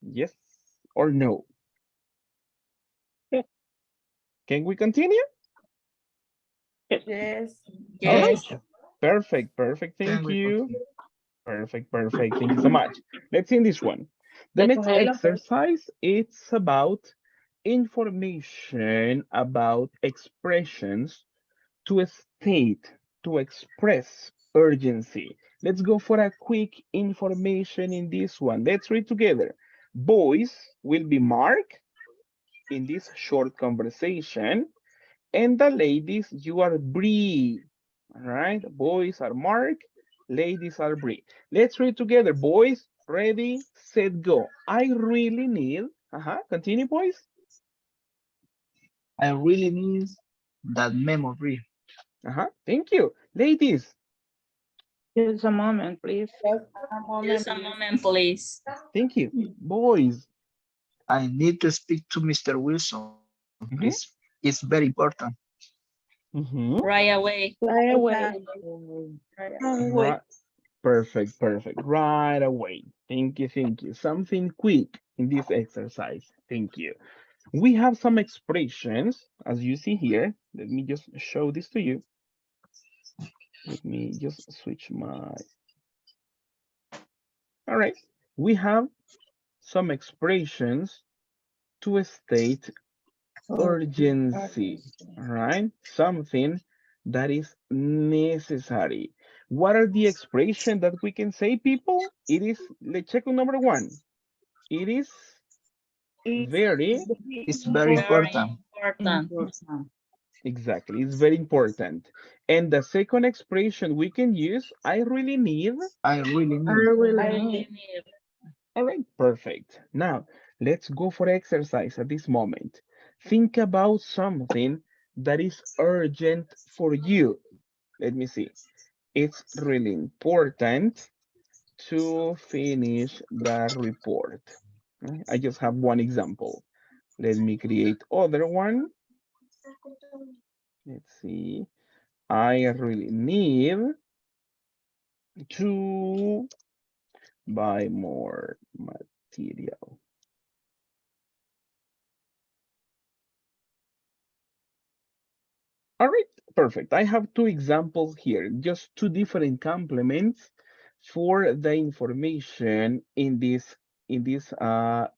Speaker 1: Yes or no? Can we continue?
Speaker 10: Yes.
Speaker 1: All right.
Speaker 7: Yes.
Speaker 1: Perfect, perfect. Thank you. Perfect, perfect. Thank you so much. Let's see this one. The next exercise, it's about information about expressions to state, to express urgency. Let's go for a quick information in this one. Let's read together. Boys will be marked in this short conversation, and the ladies, you are Bree. All right, boys are Mark, ladies are Bree. Let's read together. Boys, ready, set, go. I really need, continue, boys.
Speaker 9: I really need that memory.
Speaker 1: Thank you. Ladies,
Speaker 3: Just a moment, please.
Speaker 10: Just a moment,
Speaker 7: Just a
Speaker 10: please.
Speaker 7: moment, please.
Speaker 1: thank you. Boys,
Speaker 9: I need to speak to Mr. Wilson, please.
Speaker 1: mhm,
Speaker 9: It's very important.
Speaker 1: mhm.
Speaker 7: Right away.
Speaker 3: Fly away.
Speaker 1: Right. Perfect, perfect. Right away. Thank you, thank you. Something quick in this exercise. Thank you. We have some expressions, as you see here. Let me just show this to you. Let me just switch my, all right. We have some expressions to state urgency, all right? Something that is necessary. What are the expressions that we can say, people? It is, let's check on number 1. It is very,
Speaker 9: It's very
Speaker 7: Very
Speaker 9: important.
Speaker 7: important.
Speaker 1: exactly, it's very important. And the second expression we can use, I really need.
Speaker 9: I really
Speaker 3: I
Speaker 9: need.
Speaker 3: really
Speaker 7: I
Speaker 3: need.
Speaker 7: need.
Speaker 1: All right, perfect. Now, let's go for exercise at this moment. Think about something that is urgent for you. Let me see. It's really important to finish the report. I just have one example. Let me create other one. Let's see. I really need to buy more material. All right, perfect. I have two examples here, just two different complements for the information in this in this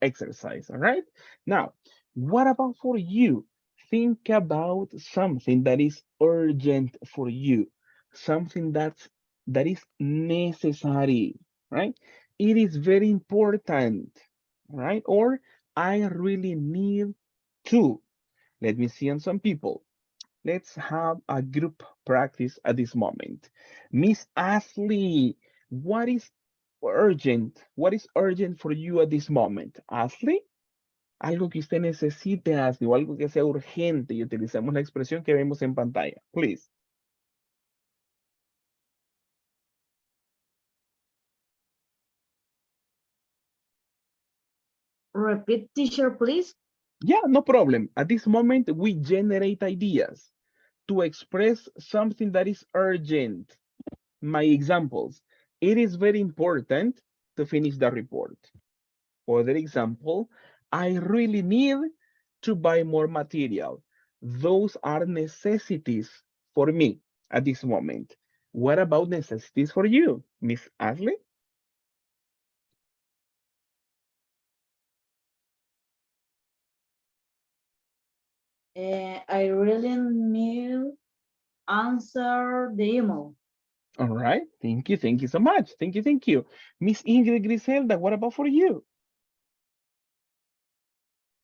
Speaker 1: exercise, all right? Now, what about for you? Think about something that is urgent for you, something that is necessary, right? It is very important, right? Or I really need to. Let me see on some people. Let's have a group practice at this moment. Miss Ashley, what is urgent? What is urgent for you at this moment? Ashley, algo que usted necesite, Ashley, o algo que sea urgente y utilizamos la expresión que vemos en pantalla. Please.
Speaker 10: Repeat, teacher, please.
Speaker 1: Yeah, no problem. At this moment, we generate ideas to express something that is urgent. My examples. It is very important to finish the report. Other example, I really need to buy more material. Those are necessities for me at this moment. What about necessities for you, Miss Ashley?
Speaker 10: I really need answer the email.
Speaker 1: All right, thank you so much. Thank you. Miss Ingrid Griselda, what about for you?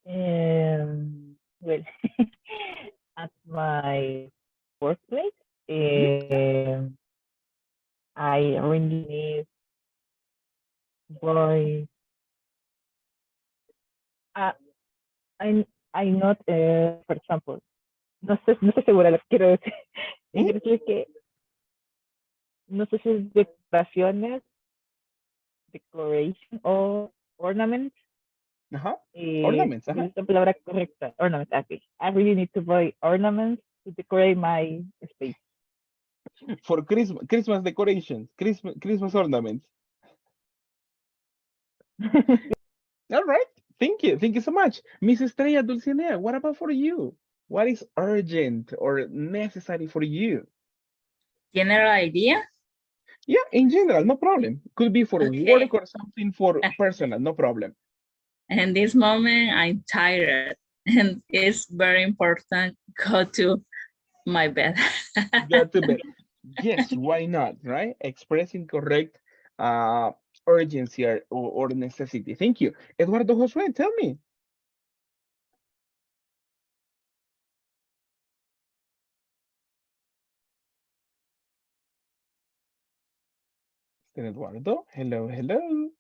Speaker 3: Well, at my workplace, I really need boy. Uh, I I'm not, for example, no estoy segura de lo que quiero decir.
Speaker 1: ¿Mm?
Speaker 3: Quiero decir que no sé si es decoraciones, decoration o ornaments.
Speaker 1: Ajá. Ornaments,
Speaker 3: ¿Cuál
Speaker 1: ajá.
Speaker 3: es la palabra correcta? Ornaments, okay. I really need to buy ornaments to decorate my space.
Speaker 1: For Christmas decorations, Christmas ornaments. All right. Thank you. Thank you so much. Miss Estrella Dulcinea, what about for you? What is urgent or necessary for you?
Speaker 7: General idea?
Speaker 1: Yeah, in general, no problem. Could be for
Speaker 7: Okay.
Speaker 1: work or something for personal, no problem.
Speaker 7: And this moment I'm tired and it's very important go to my bed.
Speaker 1: Got to be. Yes, why not, right? Expressing correct urgency or necessity. Thank you. Eduardo Josué, tell me. Mr. Eduardo, hello, hello.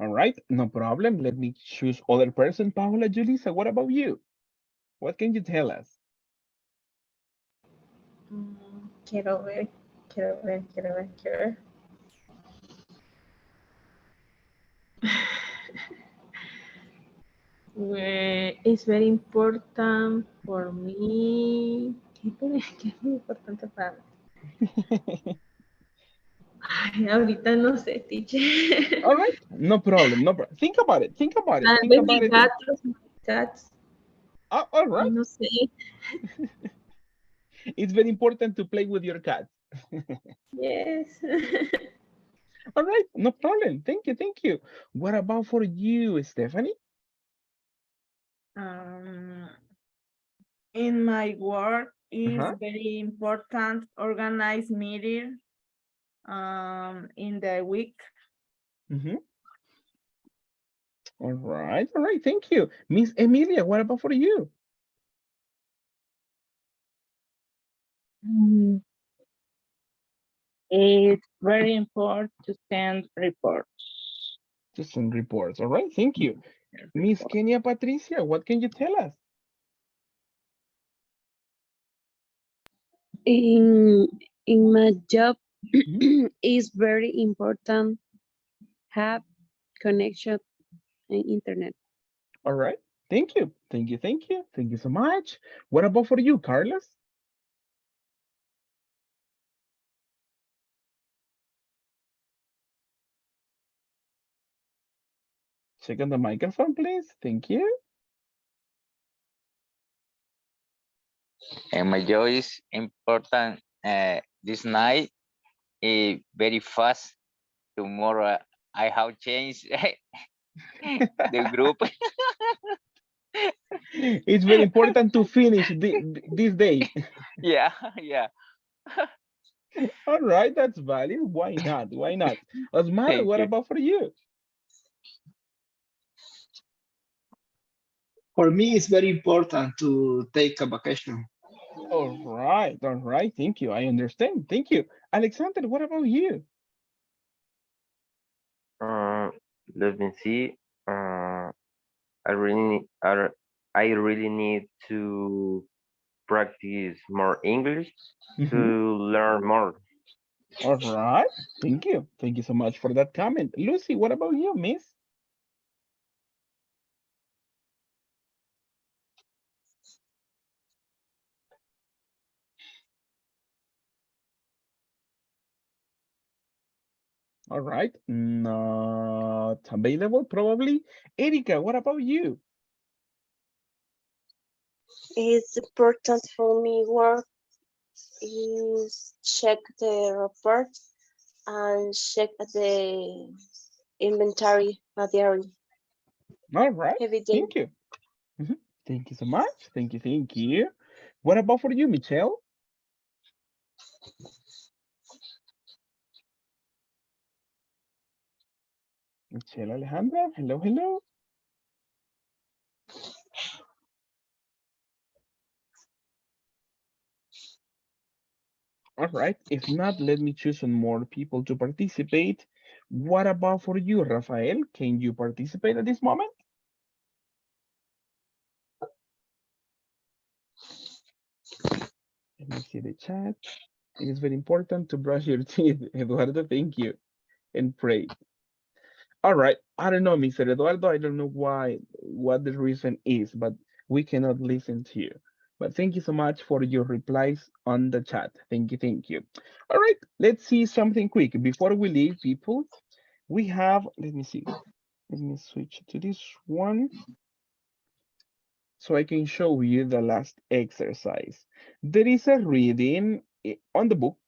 Speaker 1: All right, no problem. Let me choose other person. Paola Julissa, what about you? What can you tell us?
Speaker 4: Quiero ver. It's very important for me. ¿Qué es muy importante para mí? Ay, ahorita no sé, teacher.
Speaker 1: All right, no problem, no problem. Think about it, think about it,
Speaker 4: Tal
Speaker 1: think
Speaker 4: vez
Speaker 1: about
Speaker 4: mis
Speaker 1: it.
Speaker 4: gatos, cats.
Speaker 1: Oh, all right.
Speaker 4: Ay, no sé.
Speaker 1: It's very important to play with your cat.
Speaker 4: Yes.
Speaker 1: All right, no problem. Thank you. What about for you, Stephanie?
Speaker 10: In my work is
Speaker 1: Uh-huh.
Speaker 10: very important organize meeting in the week.
Speaker 1: Mm-hmm. All right, thank you. Miss Emilia, what about for you?
Speaker 10: It's very important to send reports.
Speaker 1: To send reports. All right, thank you. Miss Kenya Patricia, what can you tell us?
Speaker 14: In my job
Speaker 1: Mhm.
Speaker 14: is very important have connection and internet.
Speaker 1: All right, thank you. Thank you so much. What about for you, Carlos? Check on the microphone, please. Thank you.
Speaker 2: And my job is important this night very fast. Tomorrow I have changed the group.
Speaker 1: It's very important to finish this day.
Speaker 2: Yeah, yeah.
Speaker 1: All right, that's valid. Why not? Why not? Osmar,
Speaker 2: Thank
Speaker 1: what
Speaker 2: you.
Speaker 1: about for you?
Speaker 9: For me, it's very important to take a vacation.
Speaker 1: All right, all right. Thank you. I understand. Thank you. Alexander, what about you?
Speaker 8: Let me see. I really need, I really need to practice more English to
Speaker 1: Mhm.
Speaker 8: learn more.
Speaker 1: All right. Thank you. Thank you so much for that comment. Lucy, what about you, miss? All right. Not available, probably. Erika, what about you?
Speaker 5: It's important for me work is check the report and check the inventory diary
Speaker 1: All right.
Speaker 5: every day.
Speaker 1: Thank you. Mhm. Thank you so much. Thank you. Thank you. What about for you, Michelle? Michelle Alejandra, hello, hello. All right. If not, let me choose some more people to participate. What about for you, Rafael? Can you participate at this moment? Let me see the chat. It is very important to brush your teeth, Eduardo. Thank you. And pray. All right. I don't know, Mr. Eduardo. I don't know why, what the reason is, but we cannot listen to you. But thank you so much for your replies on the chat. Thank you. Thank you. All right. Let's see something quick. Before we leave, people, we have, let me see. Let me switch to this one so I can show you the last exercise. There is a reading on the book,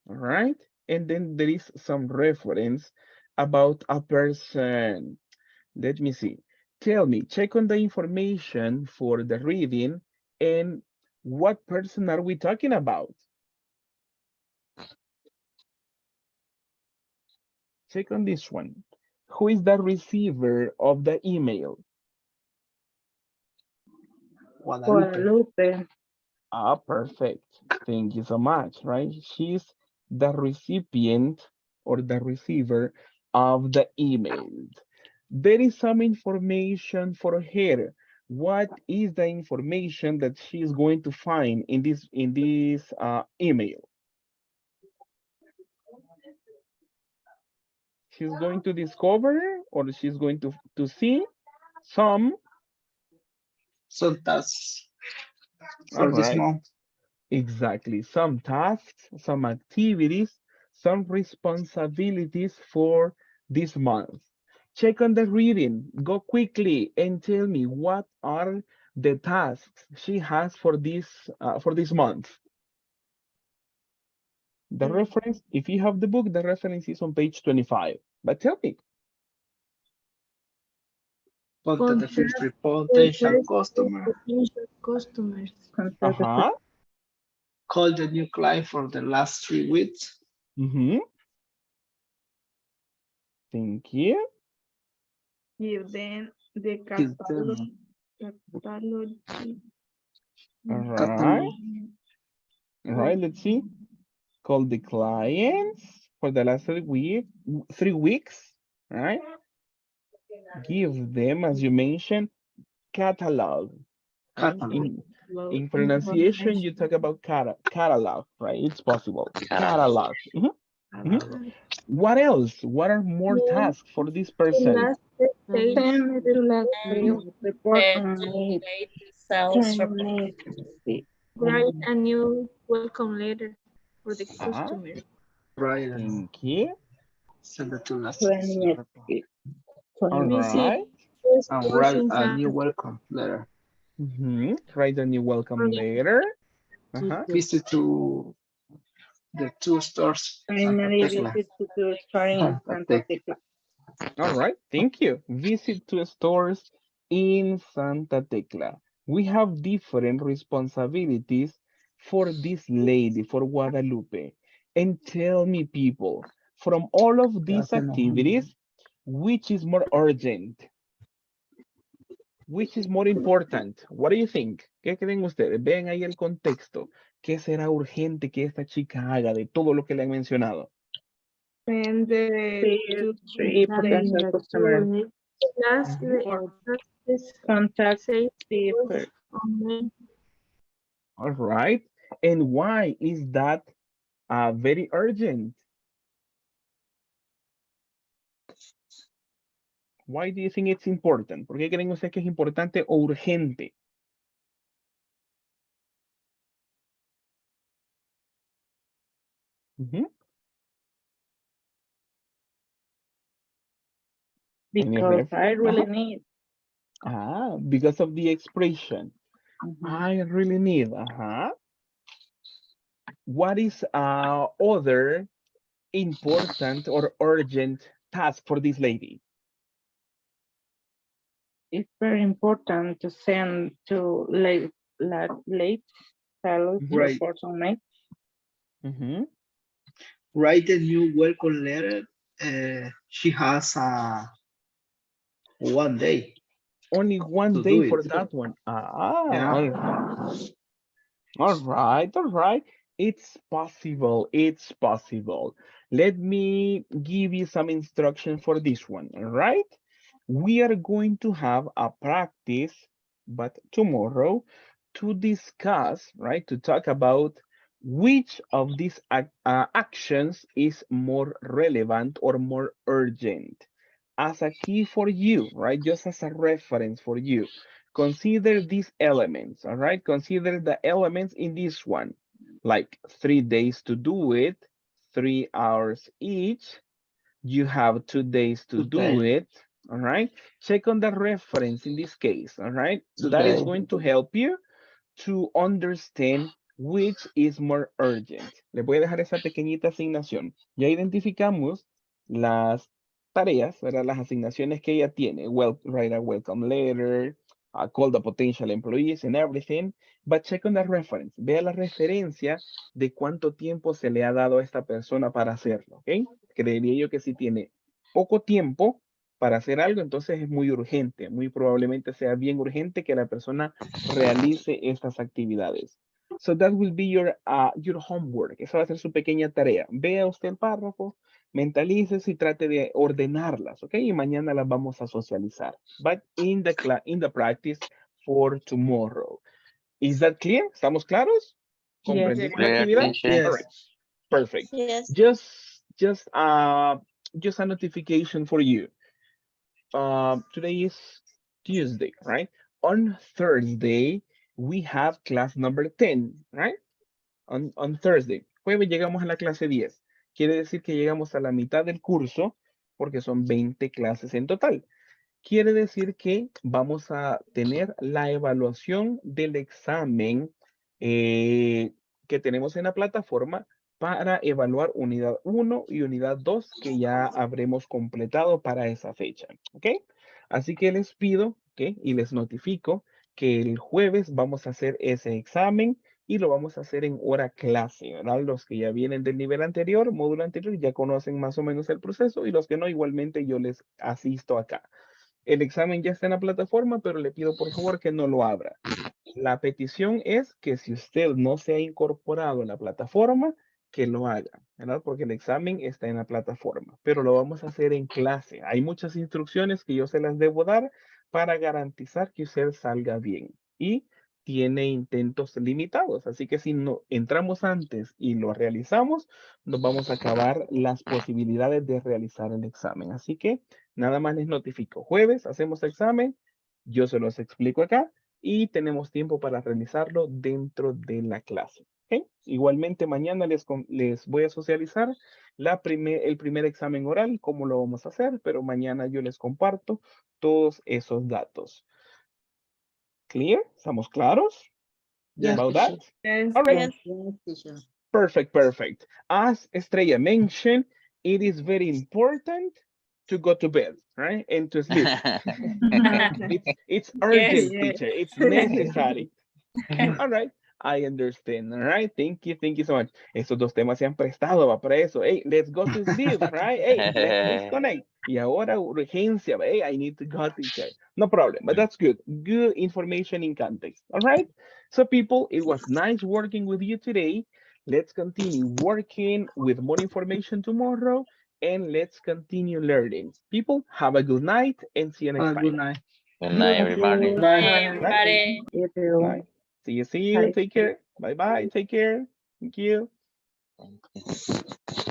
Speaker 1: all right? And then there is some reference about a person. Let me see. Tell me, check on the information for the reading and what person are we talking about? Check on this one. Who is the receiver of the email?
Speaker 9: Guadalupe.
Speaker 10: Guadalupe.
Speaker 1: Ah, perfect. Thank you so much, right? She's the recipient or the receiver of the email. There is some information for her. What is the information that she's going to find in this email? She's going to discover or she's going to see some.
Speaker 9: Some tasks
Speaker 1: All
Speaker 9: for this
Speaker 1: right.
Speaker 9: month.
Speaker 1: Exactly. Some tasks, some activities, some responsibilities for this month. Check on the reading. Go quickly and tell me what are the tasks she has for this month. The reference, if you have the book, the reference is on page 25. But tell me.
Speaker 9: Contact the first
Speaker 4: Contact
Speaker 9: potential customer.
Speaker 4: potential customers.
Speaker 1: Uh-huh.
Speaker 9: Call the new client for the last 3 weeks.
Speaker 1: Mm-hmm. Thank you.
Speaker 10: Give them the
Speaker 9: Give
Speaker 10: catalog.
Speaker 9: them
Speaker 10: Catalog.
Speaker 1: All right.
Speaker 9: catalog.
Speaker 1: All right, let's see. Call the clients for the last 3 weeks, right? Give them, as you mentioned, catalog, right?
Speaker 9: Catalog.
Speaker 1: In pronunciation, you talk about catalog, right? It's possible. Catalog. Mhm, mhm. What else? What are more
Speaker 4: Then
Speaker 1: tasks for this
Speaker 4: the
Speaker 1: person?
Speaker 4: last stage,
Speaker 10: Send
Speaker 4: the last
Speaker 10: the report on it.
Speaker 7: Create the sales report.
Speaker 10: Terminate.
Speaker 4: write a new welcome letter for the
Speaker 1: Ah,
Speaker 4: customers.
Speaker 9: Right.
Speaker 1: thank you.
Speaker 9: Send it to last
Speaker 10: Terminate.
Speaker 1: All
Speaker 4: Visit
Speaker 1: right.
Speaker 9: and write
Speaker 4: persons
Speaker 9: a
Speaker 4: and
Speaker 9: new welcome letter.
Speaker 1: Write a new welcome letter.
Speaker 9: Visit to The two stores. Santa
Speaker 10: Primary
Speaker 9: Tecla.
Speaker 10: visit to the store in
Speaker 9: Santa
Speaker 10: Santa
Speaker 9: Tecla.
Speaker 10: Tecla.
Speaker 1: All right, thank you. Visit two stores in Santa Tecla. We have different responsibilities for this lady, for Guadalupe. And tell me, people, from all of these activities, which is more urgent? Which is more important? What do you think? ¿Qué creen ustedes? Vean ahí el contexto. ¿Qué será urgente que esta chica haga de todo lo que le han mencionado?
Speaker 4: And the
Speaker 10: Three potential customers.
Speaker 4: class,
Speaker 10: Contact
Speaker 4: say
Speaker 10: the first.
Speaker 1: All right. And why is that very urgent? Why do you think it's important? ¿Por qué creen ustedes que es importante o urgente? Ujú.
Speaker 10: Because I really need.
Speaker 1: Because of the expression. I really need. What is other important or urgent task for this lady?
Speaker 10: It's very important to send to late fellow
Speaker 9: Right.
Speaker 10: person mate.
Speaker 9: Write a new welcome letter. She has 1 day.
Speaker 1: Only one
Speaker 9: to
Speaker 1: day
Speaker 9: do
Speaker 1: for
Speaker 9: it.
Speaker 1: that one.
Speaker 9: Yeah.
Speaker 1: All right. It's possible. It's possible. Let me give you some instruction for this one. All right. We are going to have a practice, but tomorrow to discuss, right? To talk about which of these actions is more relevant or more urgent. As a key for you, right? Just as a reference for you. Consider these elements, all right? Consider the elements in this one, like 3 days to do it, 3 hours each. You have 2 days to do it, all right? Check on the reference in this case, all right? That is going to help you to understand which is more urgent. Le voy a dejar esa pequeñita asignación. Ya identificamos las tareas, ¿verdad? Las asignaciones que ella tiene. Write a welcome letter, call the potential employees and everything. But check on the reference. Vea la referencia de cuánto tiempo se le ha dado a esta persona para hacerlo, ¿ok? Creería yo que si tiene poco tiempo para hacer algo, entonces es muy urgente. Muy probablemente sea bien urgente que la persona realice estas actividades. So that will be your homework. Esa va a ser su pequeña tarea. Vea usted el párrafo, mentalícese y trate de ordenarlas, ¿ok? Y mañana las vamos a socializar. But in the practice for tomorrow. Is that clear? ¿Estamos claros? ¿Comprendimos la
Speaker 2: Clear,
Speaker 1: actividad?
Speaker 2: teacher.
Speaker 1: All right. Perfect.
Speaker 5: Yes.
Speaker 1: Just a notification for you. Today is Tuesday, right? On Thursday, we have class number 10, right? On Thursday. Jueves llegamos a la clase 10. Quiere decir que llegamos a la mitad del curso porque son 20 clases en total. Quiere decir que vamos a tener la evaluación del examen que tenemos en la plataforma para evaluar unidad 1 y unidad 2 que ya habremos completado para esa fecha, ¿ok? Así que les pido, ¿ok? Y les notifico que el jueves vamos a hacer ese examen y lo vamos a hacer en hora clase, ¿verdad? Los que ya vienen del nivel anterior, módulo anterior, ya conocen más o menos el proceso y los que no, igualmente yo les asisto acá. El examen ya está en la plataforma, pero le pido por favor que no lo abra. La petición es que si usted no se ha incorporado en la plataforma, que lo haga, ¿verdad? Porque el examen está en la plataforma, pero lo vamos a hacer en clase. Hay muchas instrucciones que yo se las debo dar para garantizar que usted salga bien. Y tiene intentos limitados, así que si no entramos antes y lo realizamos, nos vamos a acabar las posibilidades de realizar el examen. Así que nada más les notifico. Jueves hacemos examen, yo se los explico acá y tenemos tiempo para realizarlo dentro de la clase. ¿Okay? Igualmente mañana les voy a socializar el primer examen oral, cómo lo vamos a hacer, pero mañana yo les comparto todos esos datos. Clear? ¿Estamos claros?
Speaker 9: Yes,
Speaker 1: About that?
Speaker 4: Yes.
Speaker 1: All right.
Speaker 5: Yes.
Speaker 9: teacher.
Speaker 1: Perfect, perfect. As Estrella mentioned, it is very important to go to bed, right? And to sleep. It's urgent,
Speaker 7: Yes.
Speaker 1: teacher. It's necessary. All right. I understand. All right. Thank you so much. Esos dos temas se han prestado va, para eso. Hey, let's go to sleep, right? Hey, let's disconnect. Y ahora urgencia. Hey, I need to go, teacher. No problem, but that's good. Good information in context. All right. So, people, it was nice working with you today. Let's continue working with more information tomorrow, and let's continue learning. People, have a good night and see you next
Speaker 9: Good
Speaker 1: time.
Speaker 9: night.
Speaker 2: Good night,
Speaker 3: Thank
Speaker 2: everybody.
Speaker 3: you.
Speaker 13: Bye.
Speaker 7: Everybody.
Speaker 3: You too.
Speaker 1: Bye. See you.
Speaker 3: Bye.
Speaker 1: Take care. Bye bye. Take care. Thank you.
Speaker 2: Thank you.